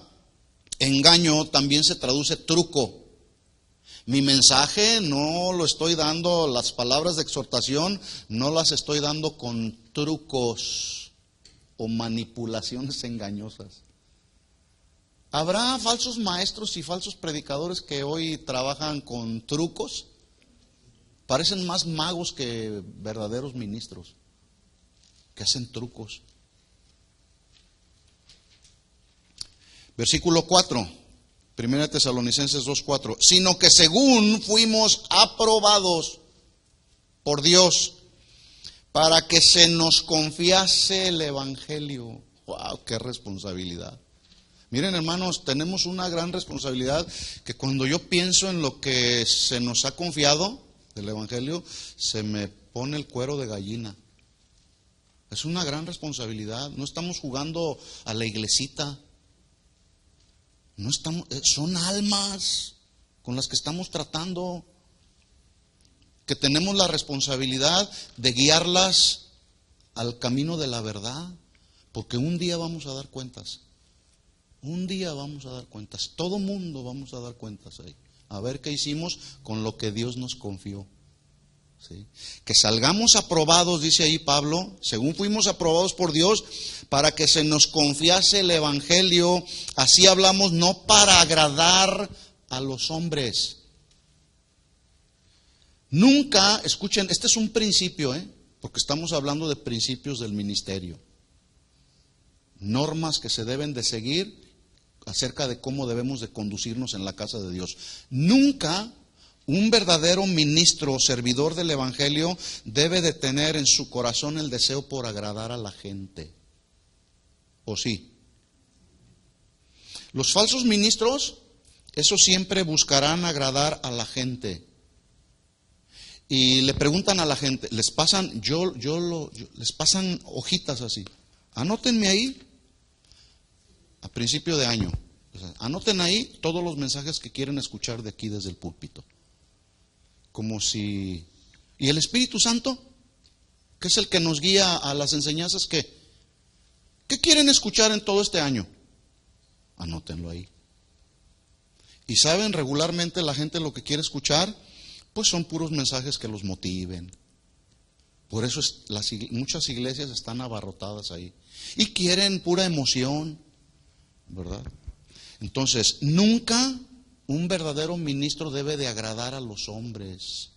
engaño también se traduce truco. Mi mensaje no lo estoy dando, las palabras de exhortación no las estoy dando con trucos o manipulaciones engañosas. ¿Habrá falsos maestros y falsos predicadores que hoy trabajan con trucos? Parecen más magos que verdaderos ministros, que hacen trucos. Versículo 4, 1 Tesalonicenses 2:4, sino que según fuimos aprobados por Dios para que se nos confiase el Evangelio. ¡Wow! ¡Qué responsabilidad! Miren, hermanos, tenemos una gran responsabilidad que cuando yo pienso en lo que se nos ha confiado del Evangelio, se me pone el cuero de gallina. Es una gran responsabilidad. No estamos jugando a la iglesita. No estamos, son almas con las que estamos tratando, que tenemos la responsabilidad de guiarlas al camino de la verdad, porque un día vamos a dar cuentas. Un día vamos a dar cuentas. Todo mundo vamos a dar cuentas ahí. A ver qué hicimos con lo que Dios nos confió. ¿Sí? Que salgamos aprobados, dice ahí Pablo, según fuimos aprobados por Dios, para que se nos confiase el Evangelio. Así hablamos, no para agradar a los hombres. Nunca, escuchen, este es un principio, porque estamos hablando de principios del ministerio. Normas que se deben de seguir acerca de cómo debemos de conducirnos en la casa de Dios. Nunca un verdadero ministro o servidor del Evangelio debe de tener en su corazón el deseo por agradar a la gente. ¿O sí? Los falsos ministros, eso siempre buscarán agradar a la gente. Y le preguntan a la gente, les pasan les pasan hojitas así. Anótenme ahí. A principio de año, anoten ahí todos los mensajes que quieren escuchar de aquí desde el púlpito. Como si... ¿Y el Espíritu Santo? Que es el que nos guía a las enseñanzas, ¿qué quieren escuchar en todo este año? Anótenlo ahí. Y saben, regularmente la gente lo que quiere escuchar, pues son puros mensajes que los motiven. Por eso muchas iglesias están abarrotadas ahí. Y quieren pura emoción, ¿verdad? Entonces, nunca un verdadero ministro debe de agradar a los hombres.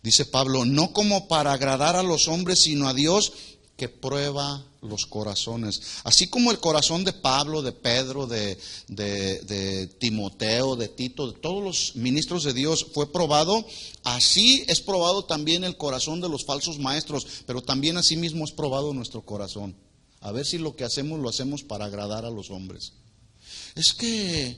Dice Pablo, no como para agradar a los hombres, sino a Dios que prueba los corazones. Así como el corazón de Pablo, de Pedro, de Timoteo, de Tito, de todos los ministros de Dios fue probado, así es probado también el corazón de los falsos maestros, pero también así mismo es probado nuestro corazón. A ver si lo que hacemos lo hacemos para agradar a los hombres. Es que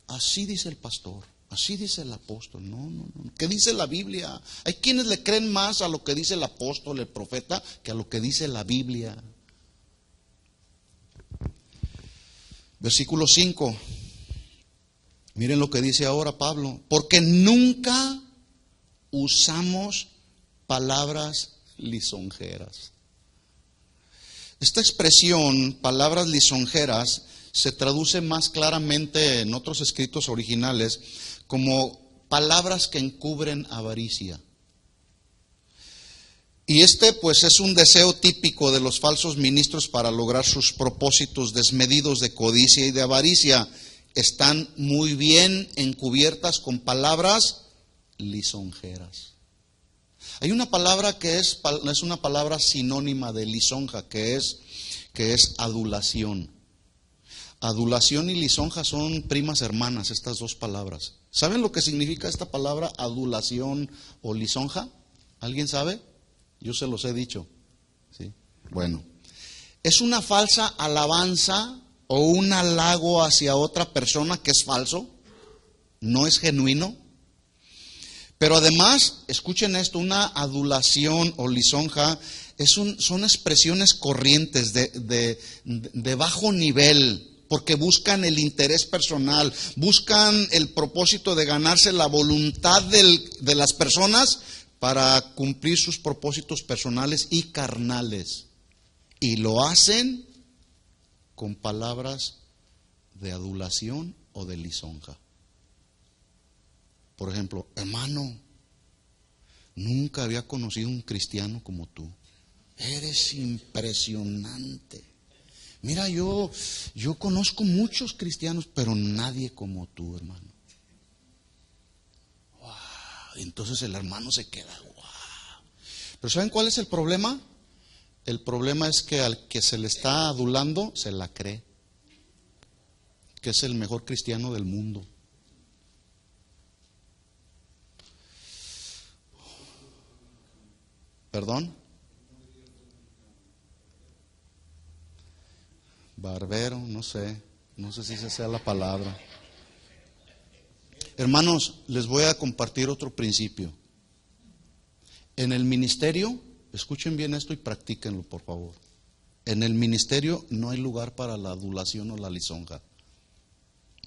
así dice el pastor, así dice el apóstol. No. ¿Qué dice la Biblia? Hay quienes le creen más a lo que dice el apóstol, el profeta, que a lo que dice la Biblia. Versículo 5. Miren lo que dice ahora Pablo. Porque nunca usamos palabras lisonjeras. Esta expresión, palabras lisonjeras, se traduce más claramente en otros escritos originales como palabras que encubren avaricia. Y pues es un deseo típico de los falsos ministros para lograr sus propósitos desmedidos de codicia y de avaricia. Están muy bien encubiertas con palabras lisonjeras. Hay una palabra que es una palabra sinónima de lisonja, que es adulación. Adulación y lisonja son primas hermanas, estas dos palabras. ¿Saben lo que significa esta palabra adulación o lisonja? ¿Alguien sabe? Yo se los he dicho. ¿Sí? Bueno, es una falsa alabanza o un halago hacia otra persona que es falso, no es genuino. Pero además, escuchen esto, una adulación o lisonja son expresiones corrientes de bajo nivel, porque buscan el interés personal, buscan el propósito de ganarse la voluntad de las personas para cumplir sus propósitos personales y carnales. Y lo hacen con palabras de adulación o de lisonja. Por ejemplo, hermano, nunca había conocido un cristiano como tú. Eres impresionante. Mira, yo conozco muchos cristianos, pero nadie como tú, hermano. Wow. Entonces el hermano se queda, wow. Pero ¿saben cuál es el problema? El problema es que al que se le está adulando, se la cree, que es el mejor cristiano del mundo. ¿Perdón? Barbero, no sé si esa sea la palabra. Hermanos, les voy a compartir otro principio. En el ministerio, escuchen bien esto y practíquenlo, por favor. En el ministerio no hay lugar para la adulación o la lisonja.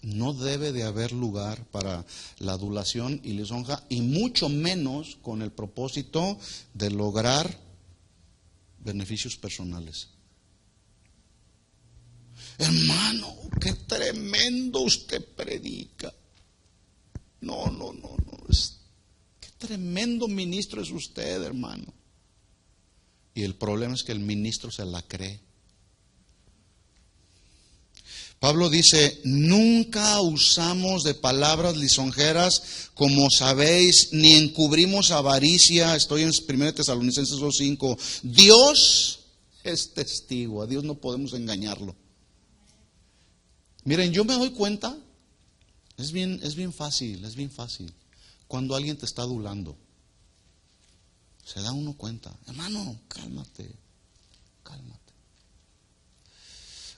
No debe de haber lugar para la adulación y lisonja, y mucho menos con el propósito de lograr beneficios personales. Hermano, qué tremendo usted predica. No. Qué tremendo ministro es usted, hermano. Y el problema es que el ministro se la cree. Pablo dice, nunca usamos de palabras lisonjeras, como sabéis, ni encubrimos avaricia. Estoy en 1 Tesalonicenses 2:5. Dios es testigo, a Dios no podemos engañarlo. Miren, yo me doy cuenta, es bien fácil. Cuando alguien te está adulando, se da uno cuenta. Hermano, cálmate.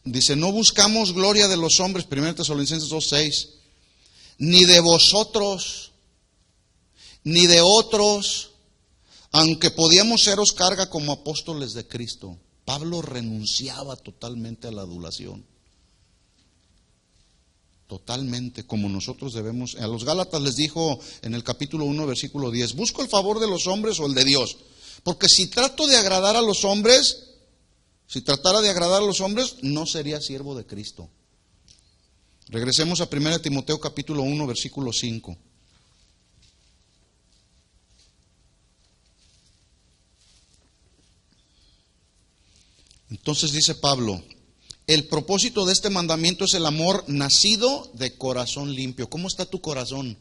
Dice, no buscamos gloria de los hombres, 1 Tesalonicenses 2:6, ni de vosotros, ni de otros, aunque podíamos seros carga como apóstoles de Cristo. Pablo renunciaba totalmente a la adulación. Totalmente, como nosotros debemos. A los Gálatas les dijo en el capítulo 1, versículo 10, ¿busco el favor de los hombres o el de Dios? Porque si trato de agradar a los hombres, si tratara de agradar a los hombres, no sería siervo de Cristo. Regresemos a 1 Timoteo capítulo 1, versículo 5. Entonces dice Pablo, el propósito de este mandamiento es el amor nacido de corazón limpio. ¿Cómo está tu corazón?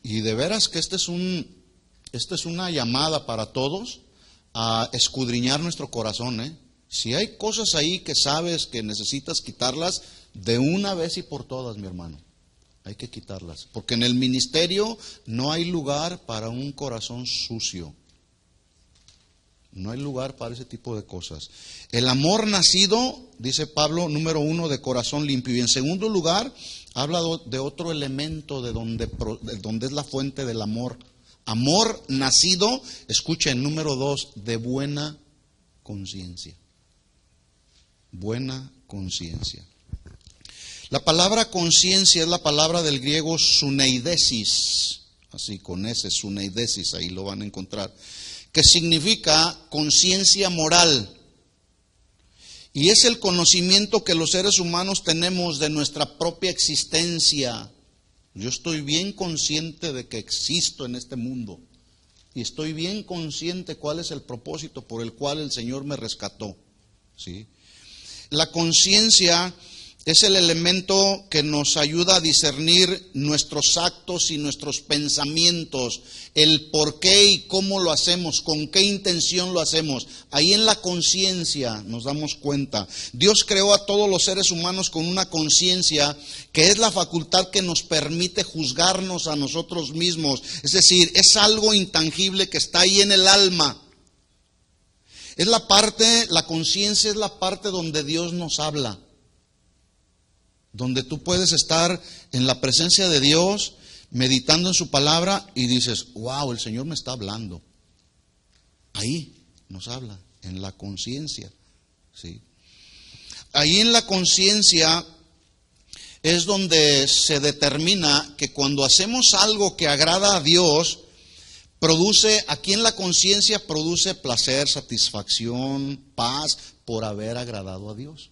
Y de veras que esta es una llamada para todos a escudriñar nuestro corazón, Si hay cosas ahí que sabes que necesitas quitarlas, de una vez y por todas, mi hermano. Hay que quitarlas, porque en el ministerio no hay lugar para un corazón sucio. No hay lugar para ese tipo de cosas. El amor nacido, dice Pablo, número 1, de corazón limpio. Y en segundo lugar, habla de otro elemento de donde es la fuente del amor. Amor nacido, escuchen, número 2, de buena conciencia. Buena conciencia. La palabra conciencia es la palabra del griego suneidesis, así con ese, suneidesis, ahí lo van a encontrar, que significa conciencia moral. Y es el conocimiento que los seres humanos tenemos de nuestra propia existencia. Yo estoy bien consciente de que existo en este mundo. Y estoy bien consciente cuál es el propósito por el cual el Señor me rescató. ¿Sí? La conciencia Es el elemento que nos ayuda a discernir nuestros actos y nuestros pensamientos, el por qué y cómo lo hacemos, con qué intención lo hacemos. Ahí en la conciencia nos damos cuenta. Dios creó a todos los seres humanos con una conciencia que es la facultad que nos permite juzgarnos a nosotros mismos. Es decir, es algo intangible que está ahí en el alma. Es la parte, la conciencia es la parte donde Dios nos habla. Donde tú puedes estar en la presencia de Dios, meditando en su palabra y dices, wow, el Señor me está hablando. Ahí nos habla, en la conciencia, ¿sí? Ahí en la conciencia es donde se determina que cuando hacemos algo que agrada a Dios, produce, aquí en la conciencia produce placer, satisfacción, paz por haber agradado a Dios.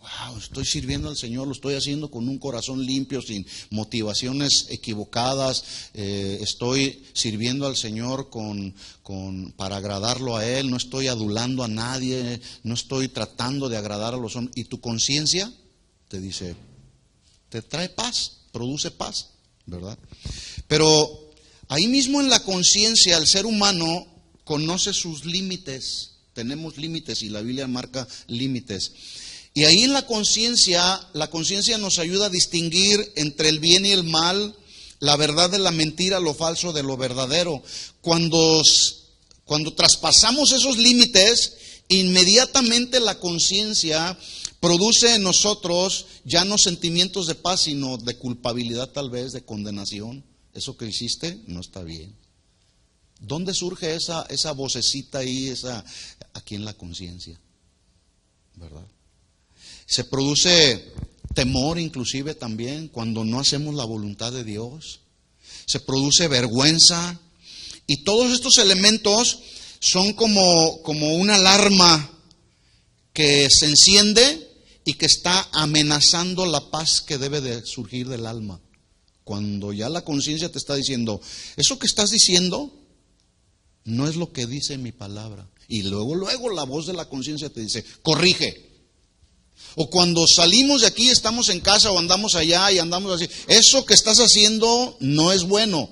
Wow, estoy sirviendo al Señor, lo estoy haciendo con un corazón limpio, sin motivaciones equivocadas. Estoy sirviendo al Señor para agradarlo a Él. No estoy adulando a nadie, no estoy tratando de agradar a los hombres. Y tu conciencia te dice, te trae paz, produce paz, ¿verdad? Pero ahí mismo en la conciencia el ser humano conoce sus límites. Tenemos límites y la Biblia marca límites. Y ahí en la conciencia nos ayuda a distinguir entre el bien y el mal, la verdad de la mentira, lo falso de lo verdadero. Cuando traspasamos esos límites, inmediatamente la conciencia produce en nosotros ya no sentimientos de paz, sino de culpabilidad, tal vez, de condenación. Eso que hiciste no está bien. ¿Dónde surge esa vocecita ahí, aquí en la conciencia? ¿Verdad? Se produce temor inclusive también cuando no hacemos la voluntad de Dios. Se produce vergüenza. Y todos estos elementos son como una alarma que se enciende y que está amenazando la paz que debe de surgir del alma. Cuando ya la conciencia te está diciendo, eso que estás diciendo no es lo que dice mi palabra. Y luego la voz de la conciencia te dice, corrige. O cuando salimos de aquí, estamos en casa o andamos allá y andamos así. Eso que estás haciendo no es bueno,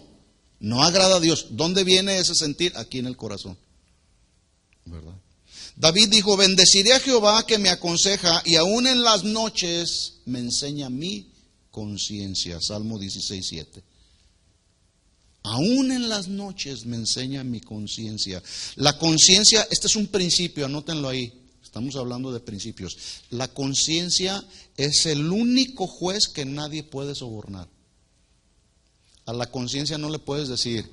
no agrada a Dios. ¿Dónde viene ese sentir? Aquí en el corazón, ¿verdad? David dijo, bendeciré a Jehová que me aconseja y aún en las noches me enseña mi conciencia. Salmo 16:7. Aún en las noches me enseña mi conciencia. La conciencia, este es un principio, anótenlo ahí. Estamos hablando de principios. La conciencia es el único juez que nadie puede sobornar. A la conciencia no le puedes decir,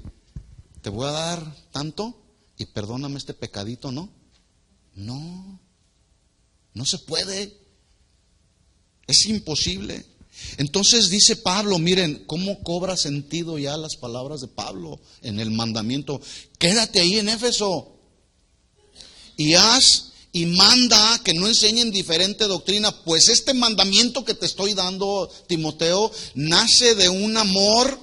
te voy a dar tanto y perdóname este pecadito, ¿no? No se puede. Es imposible. Entonces dice Pablo, miren cómo cobra sentido ya las palabras de Pablo en el mandamiento. Quédate ahí en Éfeso y manda que no enseñen diferente doctrina, pues este mandamiento que te estoy dando, Timoteo, nace de un amor,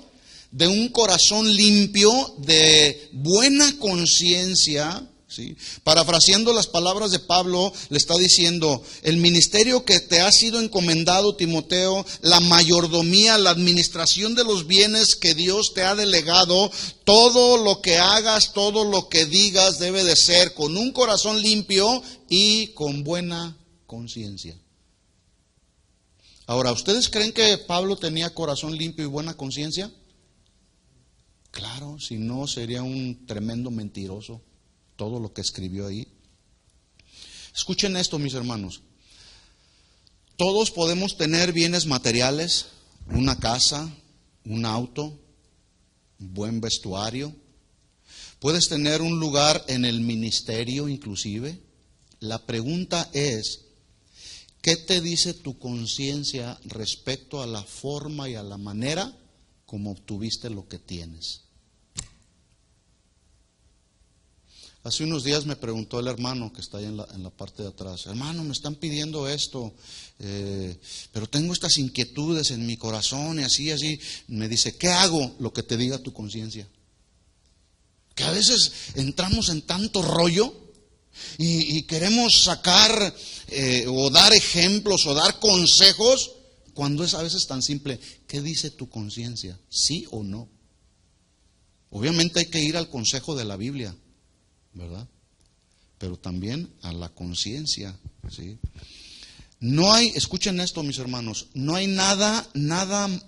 de un corazón limpio, de buena conciencia, ¿sí? Parafraseando las palabras de Pablo, le está diciendo, el ministerio que te ha sido encomendado, Timoteo, la mayordomía, la administración de los bienes que Dios te ha delegado, todo lo que hagas, todo lo que digas debe de ser con un corazón limpio y con buena conciencia. Ahora, ¿ustedes creen que Pablo tenía corazón limpio y buena conciencia? Claro, si no sería un tremendo mentiroso todo lo que escribió ahí. Escuchen esto, mis hermanos. Todos podemos tener bienes materiales, una casa, un auto, un buen vestuario. Puedes tener un lugar en el ministerio inclusive. La pregunta es, ¿qué te dice tu conciencia respecto a la forma y a la manera como obtuviste lo que tienes? Hace unos días me preguntó el hermano que está ahí en la parte de atrás, hermano, me están pidiendo esto, pero tengo estas inquietudes en mi corazón y así. Me dice, ¿qué hago? Lo que te diga tu conciencia. Que a veces entramos en tanto rollo Y queremos sacar o dar ejemplos o dar consejos cuando es a veces tan simple. ¿Qué dice tu conciencia? ¿Sí o no? Obviamente hay que ir al consejo de la Biblia, ¿verdad? Pero también a la conciencia, ¿sí? No hay, escuchen esto, mis hermanos, no hay nada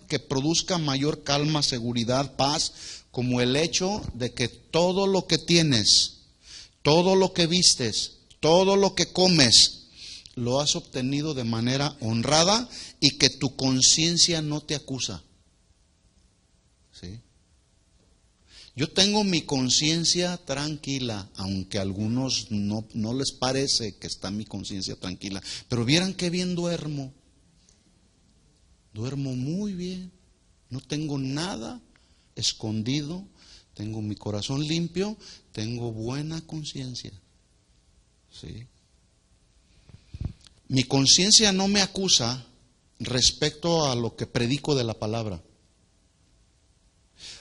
que produzca mayor calma, seguridad, paz, como el hecho de que todo lo que tienes, todo lo que vistes, todo lo que comes, lo has obtenido de manera honrada y que tu conciencia no te acusa. ¿Sí? Yo tengo mi conciencia tranquila, aunque a algunos no les parece que está mi conciencia tranquila. Pero vieran qué bien duermo. Duermo muy bien. No tengo nada escondido. Tengo mi corazón limpio. Tengo buena conciencia. ¿Sí? Mi conciencia no me acusa respecto a lo que predico de la palabra.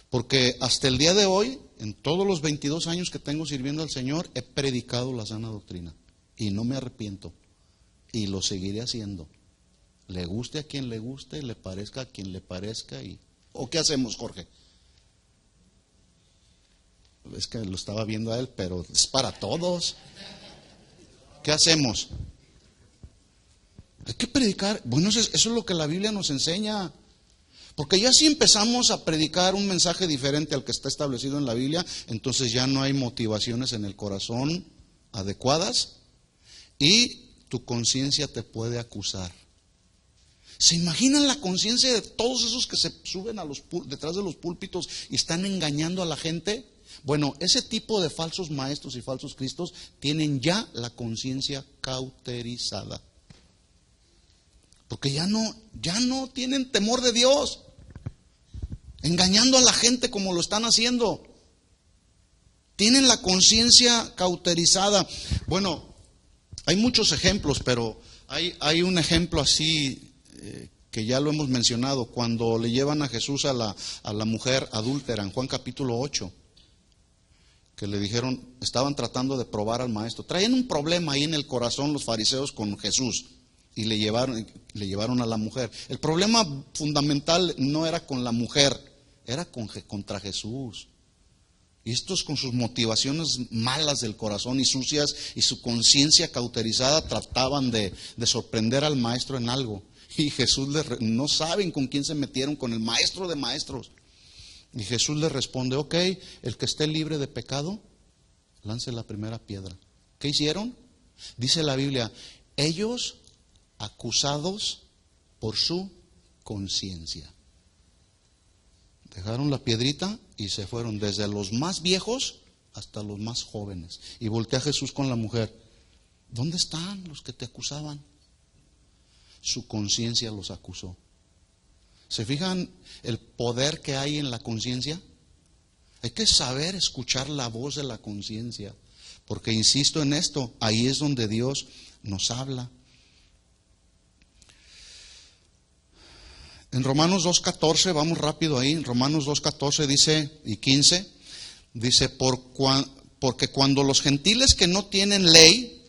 Porque hasta el día de hoy, en todos los 22 años que tengo sirviendo al Señor, he predicado la sana doctrina. Y no me arrepiento. Y lo seguiré haciendo. Le guste a quien le guste, le parezca a quien le parezca. ¿O qué hacemos, Jorge? Es que lo estaba viendo a él, pero es para todos. ¿Qué hacemos? Hay que predicar. Bueno, eso es lo que la Biblia nos enseña. Porque ya si empezamos a predicar un mensaje diferente al que está establecido en la Biblia, entonces ya no hay motivaciones en el corazón adecuadas y tu conciencia te puede acusar. ¿Se imaginan la conciencia de todos esos que se suben detrás de los púlpitos y están engañando a la gente? Bueno, ese tipo de falsos maestros y falsos cristos tienen ya la conciencia cauterizada. Porque ya no tienen temor de Dios. Engañando a la gente como lo están haciendo. Tienen la conciencia cauterizada. Bueno, hay muchos ejemplos, pero hay un ejemplo así que ya lo hemos mencionado. Cuando le llevan a Jesús a la mujer adúltera en Juan capítulo 8. Que le dijeron, estaban tratando de probar al maestro. Traían un problema ahí en el corazón los fariseos con Jesús. Y le llevaron a la mujer. El problema fundamental no era con la mujer, era contra Jesús. Y estos con sus motivaciones malas del corazón y sucias y su conciencia cauterizada trataban de sorprender al maestro en algo. Y Jesús no saben con quién se metieron, con el maestro de maestros. Y Jesús les responde, ok, el que esté libre de pecado, lance la primera piedra. ¿Qué hicieron? Dice la Biblia, ellos acusados por su conciencia. Dejaron la piedrita y se fueron desde los más viejos hasta los más jóvenes. Y voltea Jesús con la mujer. ¿Dónde están los que te acusaban? Su conciencia los acusó. ¿Se fijan el poder que hay en la conciencia? Hay que saber escuchar la voz de la conciencia. Porque insisto en esto, ahí es donde Dios nos habla. En Romanos 2.14, vamos rápido ahí, en Romanos 2.14 dice, y 15, dice, porque cuando los gentiles que no tienen ley,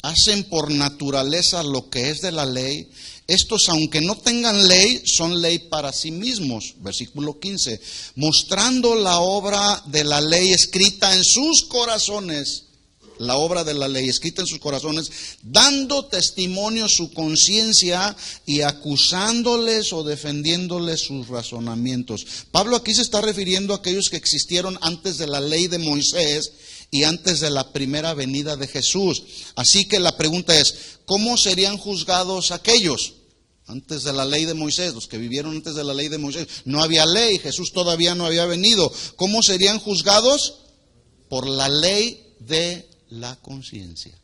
hacen por naturaleza lo que es de la ley, estos aunque no tengan ley, son ley para sí mismos, versículo 15, mostrando la obra de la ley escrita en sus corazones, la obra de la ley escrita en sus corazones, dando testimonio su conciencia y acusándoles o defendiéndoles sus razonamientos. Pablo aquí se está refiriendo a aquellos que existieron antes de la ley de Moisés y antes de la primera venida de Jesús. Así que la pregunta es, ¿cómo serían juzgados aquellos? Antes de la ley de Moisés, los que vivieron antes de la ley de Moisés, no había ley, Jesús todavía no había venido. ¿Cómo serían juzgados? Por la ley de la conciencia.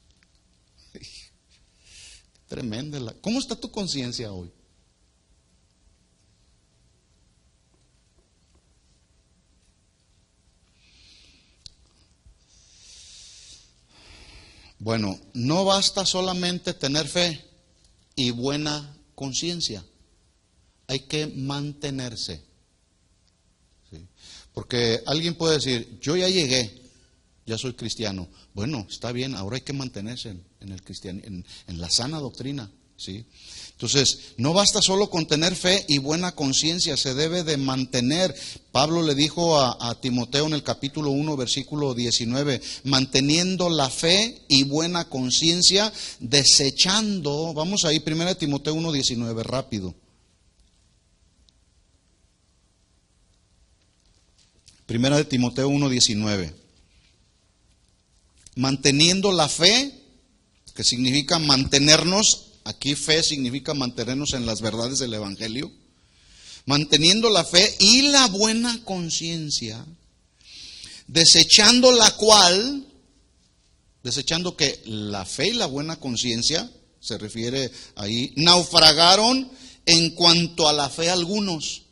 Tremenda. ¿Cómo está tu conciencia hoy? Bueno, no basta solamente tener fe y buena conciencia. Hay que mantenerse. ¿Sí? Porque alguien puede decir, yo ya llegué, ya soy cristiano. Bueno, está bien, ahora hay que mantenerse en el en la sana doctrina, ¿sí? Entonces, no basta solo con tener fe y buena conciencia, se debe de mantener. Pablo le dijo a Timoteo en el capítulo 1, versículo 19, manteniendo la fe y buena conciencia, desechando, vamos ahí, 1 Timoteo 1, 19, rápido. 1 Timoteo 1, 19. Manteniendo la fe, que significa mantenernos. Aquí fe significa mantenernos en las verdades del Evangelio. Manteniendo la fe y la buena conciencia, desechando que la fe y la buena conciencia, se refiere ahí, naufragaron en cuanto a la fe algunos.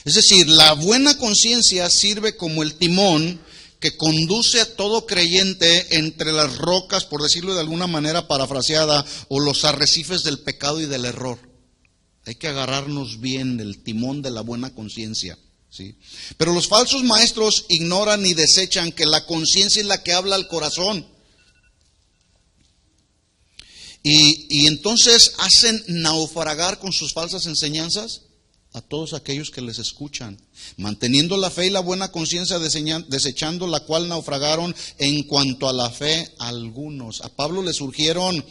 Es decir, la buena conciencia sirve como el timón que conduce a todo creyente entre las rocas, por decirlo de alguna manera parafraseada, o los arrecifes del pecado y del error. Hay que agarrarnos bien del timón de la buena conciencia, ¿sí? Pero los falsos maestros ignoran y desechan que la conciencia es la que habla al corazón. Y entonces hacen naufragar con sus falsas enseñanzas a todos aquellos que les escuchan, manteniendo la fe y la buena conciencia, desechando la cual naufragaron en cuanto a la fe algunos. A Pablo le surgieron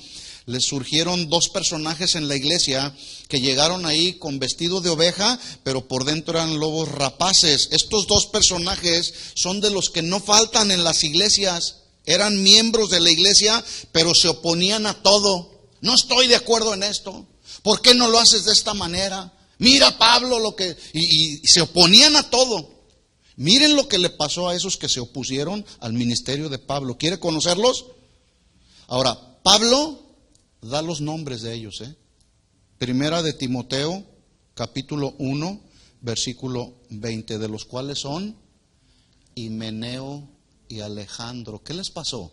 dos personajes en la iglesia que llegaron ahí con vestido de oveja, pero por dentro eran lobos rapaces. Estos dos personajes son de los que no faltan en las iglesias. Eran miembros de la iglesia, pero se oponían a todo. No estoy de acuerdo en esto. ¿Por qué no lo haces de esta manera? Mira, Pablo, y se oponían a todo. Miren lo que le pasó a esos que se opusieron al ministerio de Pablo. ¿Quiere conocerlos? Ahora, Pablo da los nombres de ellos. Primera de Timoteo, capítulo 1, versículo 20, de los cuales son Himeneo y Alejandro. ¿Qué les pasó?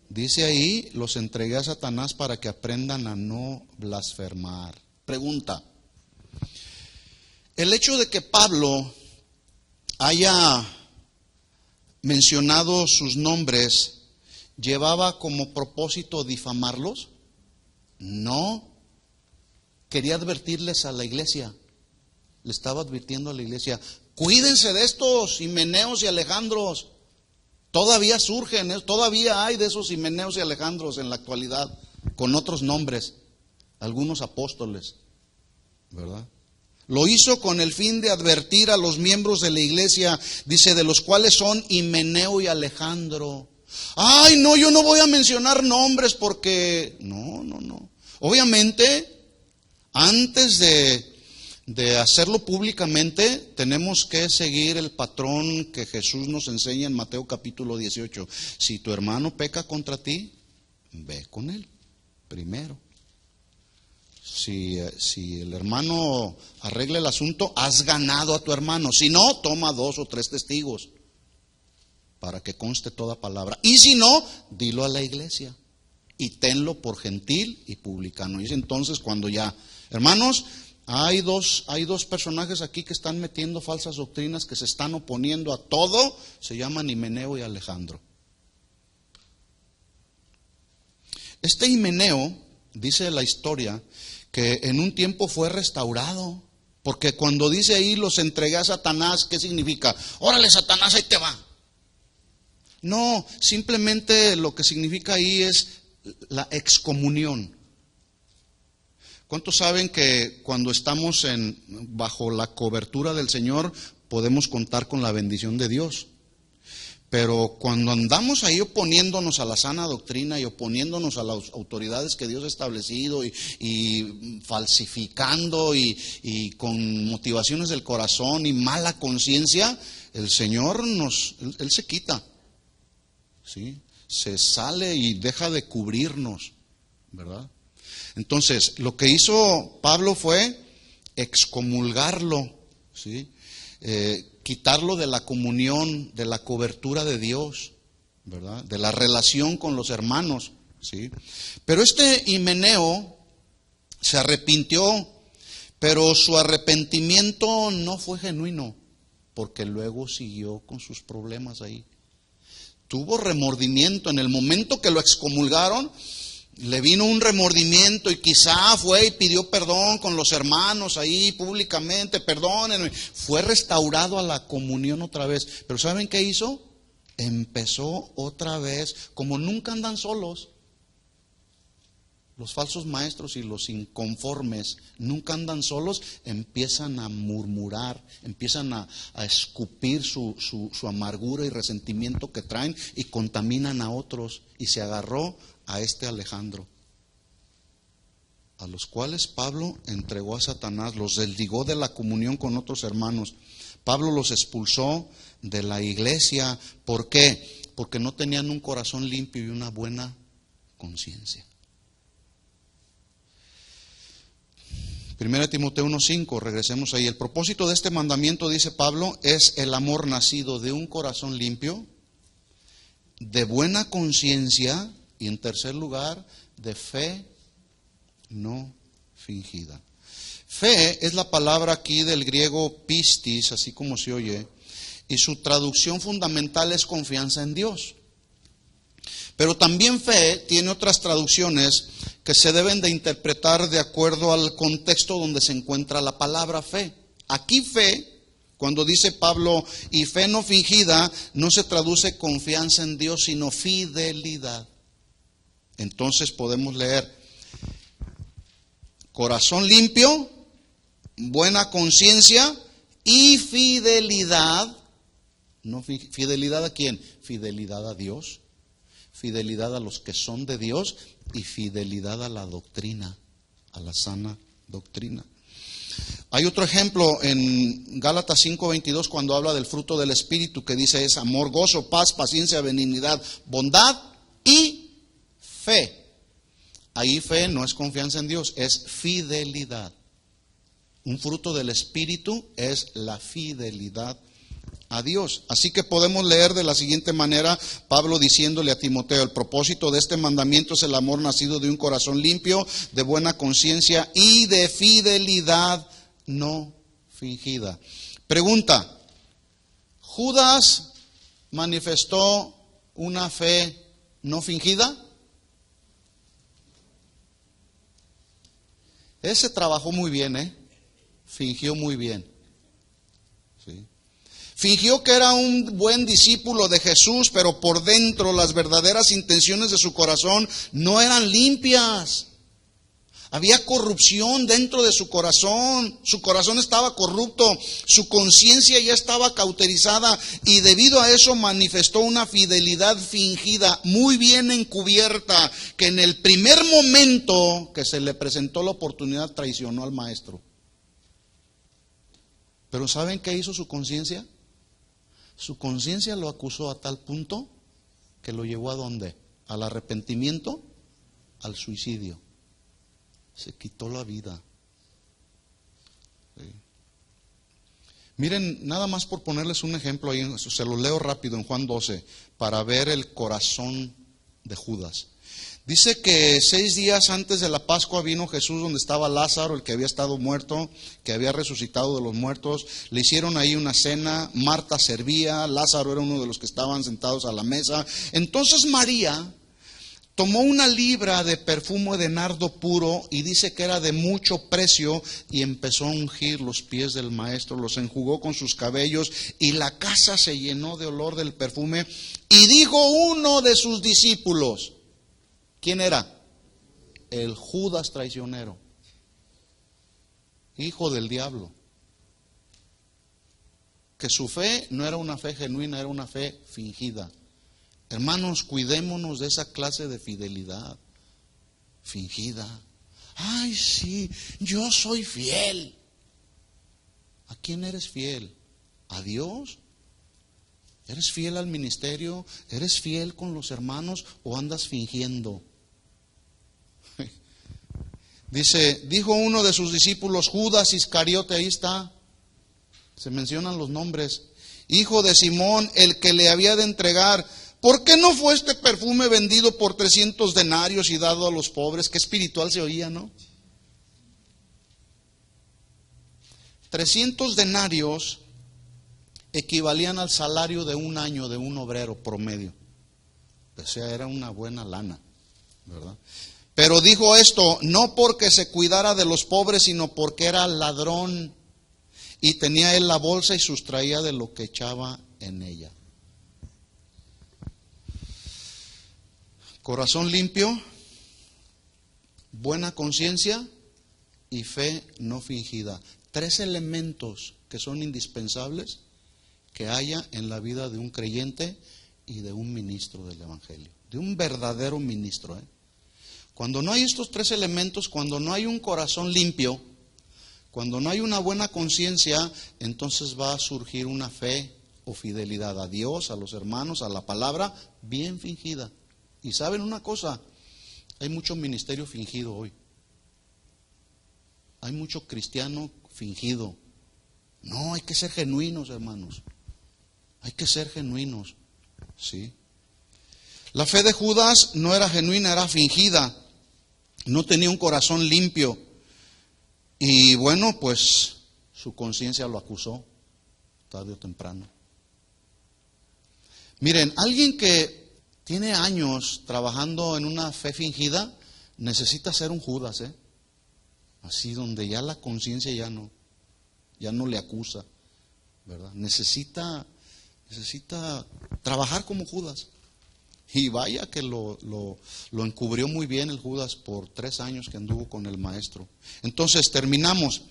Dice ahí, los entregué a Satanás para que aprendan a no blasfemar. Pregunta. El hecho de que Pablo haya mencionado sus nombres, ¿llevaba como propósito difamarlos? No. Quería advertirles a la iglesia. Le estaba advirtiendo a la iglesia, cuídense de estos Himeneos y Alejandros. Todavía surgen, todavía hay de esos Himeneos y Alejandros en la actualidad, con otros nombres, algunos apóstoles, ¿verdad? Lo hizo con el fin de advertir a los miembros de la iglesia, dice, de los cuales son Himeneo y Alejandro. Ay, no, yo no voy a mencionar nombres porque... No. Obviamente, antes de hacerlo públicamente, tenemos que seguir el patrón que Jesús nos enseña en Mateo capítulo 18. Si tu hermano peca contra ti, ve con él primero. Si el hermano arregla el asunto, has ganado a tu hermano. Si no, toma 2 o 3 testigos para que conste toda palabra. Y si no, dilo a la iglesia y tenlo por gentil y publicano. Y es entonces cuando ya, hermanos, hay dos personajes aquí que están metiendo falsas doctrinas, que se están oponiendo a todo, se llaman Himeneo y Alejandro. Este Himeneo, dice la historia, que en un tiempo fue restaurado, porque cuando dice ahí los entregué a Satanás, ¿qué significa? Órale, Satanás, ahí te va. No, simplemente lo que significa ahí es la excomunión. ¿Cuántos saben que cuando estamos bajo la cobertura del Señor podemos contar con la bendición de Dios? Pero cuando andamos ahí oponiéndonos a la sana doctrina y oponiéndonos a las autoridades que Dios ha establecido y falsificando y con motivaciones del corazón y mala conciencia, el Señor Él se quita, ¿sí? Se sale y deja de cubrirnos, ¿verdad? Entonces, lo que hizo Pablo fue excomulgarlo, ¿sí? Quitarlo de la comunión, de la cobertura de Dios, ¿verdad? De la relación con los hermanos, ¿sí? Pero este Himeneo se arrepintió, pero su arrepentimiento no fue genuino. porque luego siguió con sus problemas ahí. Tuvo remordimiento en el momento que lo excomulgaron. Le vino un remordimiento y quizá fue y pidió perdón con los hermanos ahí públicamente, perdónenme. Fue restaurado a la comunión otra vez. Pero ¿saben qué hizo? Empezó otra vez, como nunca andan solos. Los falsos maestros y los inconformes nunca andan solos, empiezan a murmurar, empiezan a escupir su amargura y resentimiento que traen y contaminan a otros. Y se agarró a este Alejandro, a los cuales Pablo entregó a Satanás, los desligó de la comunión con otros hermanos. Pablo los expulsó de la iglesia. ¿Por qué? Porque no tenían un corazón limpio y una buena conciencia. 1 Timoteo 1:5, regresemos ahí. El propósito de este mandamiento, dice Pablo, es el amor nacido de un corazón limpio, de buena conciencia y, en tercer lugar, de fe no fingida. Fe es la palabra aquí del griego pistis, así como se oye, y su traducción fundamental es confianza en Dios. Pero también fe tiene otras traducciones que se deben de interpretar de acuerdo al contexto donde se encuentra la palabra fe. Aquí fe, cuando dice Pablo, y fe no fingida, no se traduce confianza en Dios, sino fidelidad. Entonces podemos leer, corazón limpio, buena conciencia y fidelidad. No, ¿fidelidad a quién? Fidelidad a Dios, fidelidad a los que son de Dios y fidelidad a la doctrina, a la sana doctrina. Hay otro ejemplo en Gálatas 5:22 cuando habla del fruto del Espíritu, que dice es amor, gozo, paz, paciencia, benignidad, bondad y fe. Ahí fe no es confianza en Dios, es fidelidad. Un fruto del Espíritu es la fidelidad a Dios. Así que podemos leer de la siguiente manera, Pablo diciéndole a Timoteo, el propósito de este mandamiento es el amor nacido de un corazón limpio, de buena conciencia y de fidelidad no fingida. Pregunta, ¿Judas manifestó una fe no fingida? Ese trabajó muy bien, fingió muy bien. ¿Sí? Fingió que era un buen discípulo de Jesús, pero por dentro las verdaderas intenciones de su corazón no eran limpias. Había corrupción dentro de su corazón estaba corrupto, su conciencia ya estaba cauterizada y debido a eso manifestó una fidelidad fingida, muy bien encubierta, que en el primer momento que se le presentó la oportunidad traicionó al maestro. Pero ¿saben qué hizo su conciencia? Su conciencia lo acusó a tal punto que lo llevó ¿a dónde? Al arrepentimiento, al suicidio. Se quitó la vida. Sí. Miren, nada más por ponerles un ejemplo ahí, se lo leo rápido en Juan 12, para ver el corazón de Judas. Dice que 6 días antes de la Pascua vino Jesús donde estaba Lázaro, el que había estado muerto, que había resucitado de los muertos. Le hicieron ahí una cena, Marta servía, Lázaro era uno de los que estaban sentados a la mesa. Entonces María tomó una libra de perfume de nardo puro y dice que era de mucho precio y empezó a ungir los pies del maestro, los enjugó con sus cabellos y la casa se llenó de olor del perfume. Y dijo uno de sus discípulos, ¿quién era? El Judas traicionero, hijo del diablo, que su fe no era una fe genuina, era una fe fingida. Hermanos, cuidémonos de esa clase de fidelidad fingida. Ay, sí, yo soy fiel. ¿A quién eres fiel? ¿A Dios? ¿Eres fiel al ministerio? ¿Eres fiel con los hermanos o andas fingiendo? Dijo uno de sus discípulos, Judas Iscariote, ahí está, se mencionan los nombres, hijo de Simón, el que le había de entregar. ¿Por qué no fue este perfume vendido por 300 denarios y dado a los pobres? Qué espiritual se oía, ¿no? 300 denarios equivalían al salario de un año de un obrero promedio. O sea, era una buena lana, ¿verdad? Pero dijo esto, no porque se cuidara de los pobres, sino porque era ladrón y tenía él la bolsa y sustraía de lo que echaba en ella. Corazón limpio, buena conciencia y fe no fingida. 3 elementos que son indispensables que haya en la vida de un creyente y de un ministro del Evangelio, de un verdadero ministro. Cuando no hay estos 3 elementos, cuando no hay un corazón limpio, cuando no hay una buena conciencia, entonces va a surgir una fe o fidelidad a Dios, a los hermanos, a la palabra, bien fingida. Y saben una cosa, hay mucho ministerio fingido hoy. Hay mucho cristiano fingido. No, hay que ser genuinos, hermanos. Hay que ser genuinos. ¿Sí? La fe de Judas no era genuina, era fingida. No tenía un corazón limpio. Y bueno, pues su conciencia lo acusó tarde o temprano. Miren, alguien que tiene años trabajando en una fe fingida necesita ser un Judas, así donde ya la conciencia ya no le acusa, ¿verdad? Necesita trabajar como Judas. Y vaya que lo encubrió muy bien el Judas por 3 años que anduvo con el maestro. Entonces, terminamos.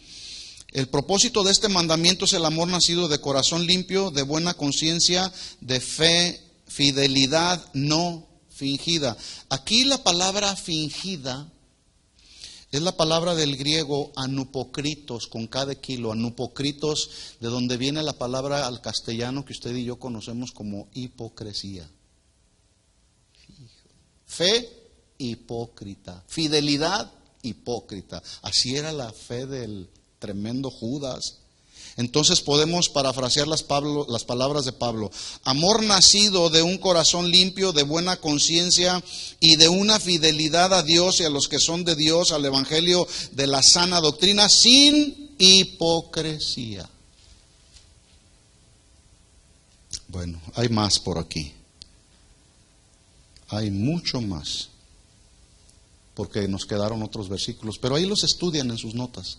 El propósito de este mandamiento es el amor nacido de corazón limpio, de buena conciencia, de fe, fidelidad no fingida. Aquí la palabra fingida es la palabra del griego anupokritos, con cada kilo. Anupokritos, de donde viene la palabra al castellano que usted y yo conocemos como hipocresía. Fe hipócrita, fidelidad hipócrita. Así era la fe del tremendo Judas. Entonces podemos parafrasear las palabras de Pablo. Amor nacido de un corazón limpio, de buena conciencia y de una fidelidad a Dios y a los que son de Dios, al evangelio de la sana doctrina, sin hipocresía. Bueno, hay más por aquí. Hay mucho más, porque nos quedaron otros versículos, pero ahí los estudian en sus notas.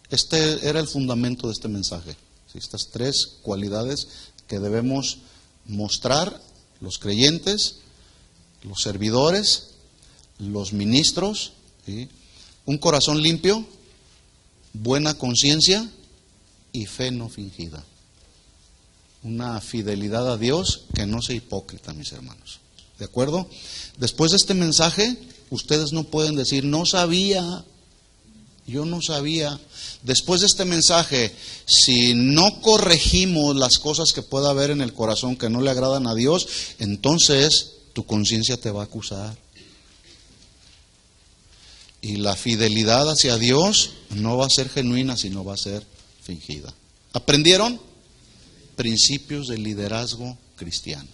Este era el fundamento de este mensaje. Estas 3 cualidades que debemos mostrar los creyentes, los servidores, los ministros, ¿sí? Un corazón limpio, buena conciencia y fe no fingida. Una fidelidad a Dios que no sea hipócrita, mis hermanos. ¿De acuerdo? Después de este mensaje, ustedes no pueden decir, no sabía, yo no sabía. Después de este mensaje, si no corregimos las cosas que pueda haber en el corazón que no le agradan a Dios, entonces tu conciencia te va a acusar. Y la fidelidad hacia Dios no va a ser genuina, sino va a ser fingida. ¿Aprendieron? Principios de liderazgo cristiano.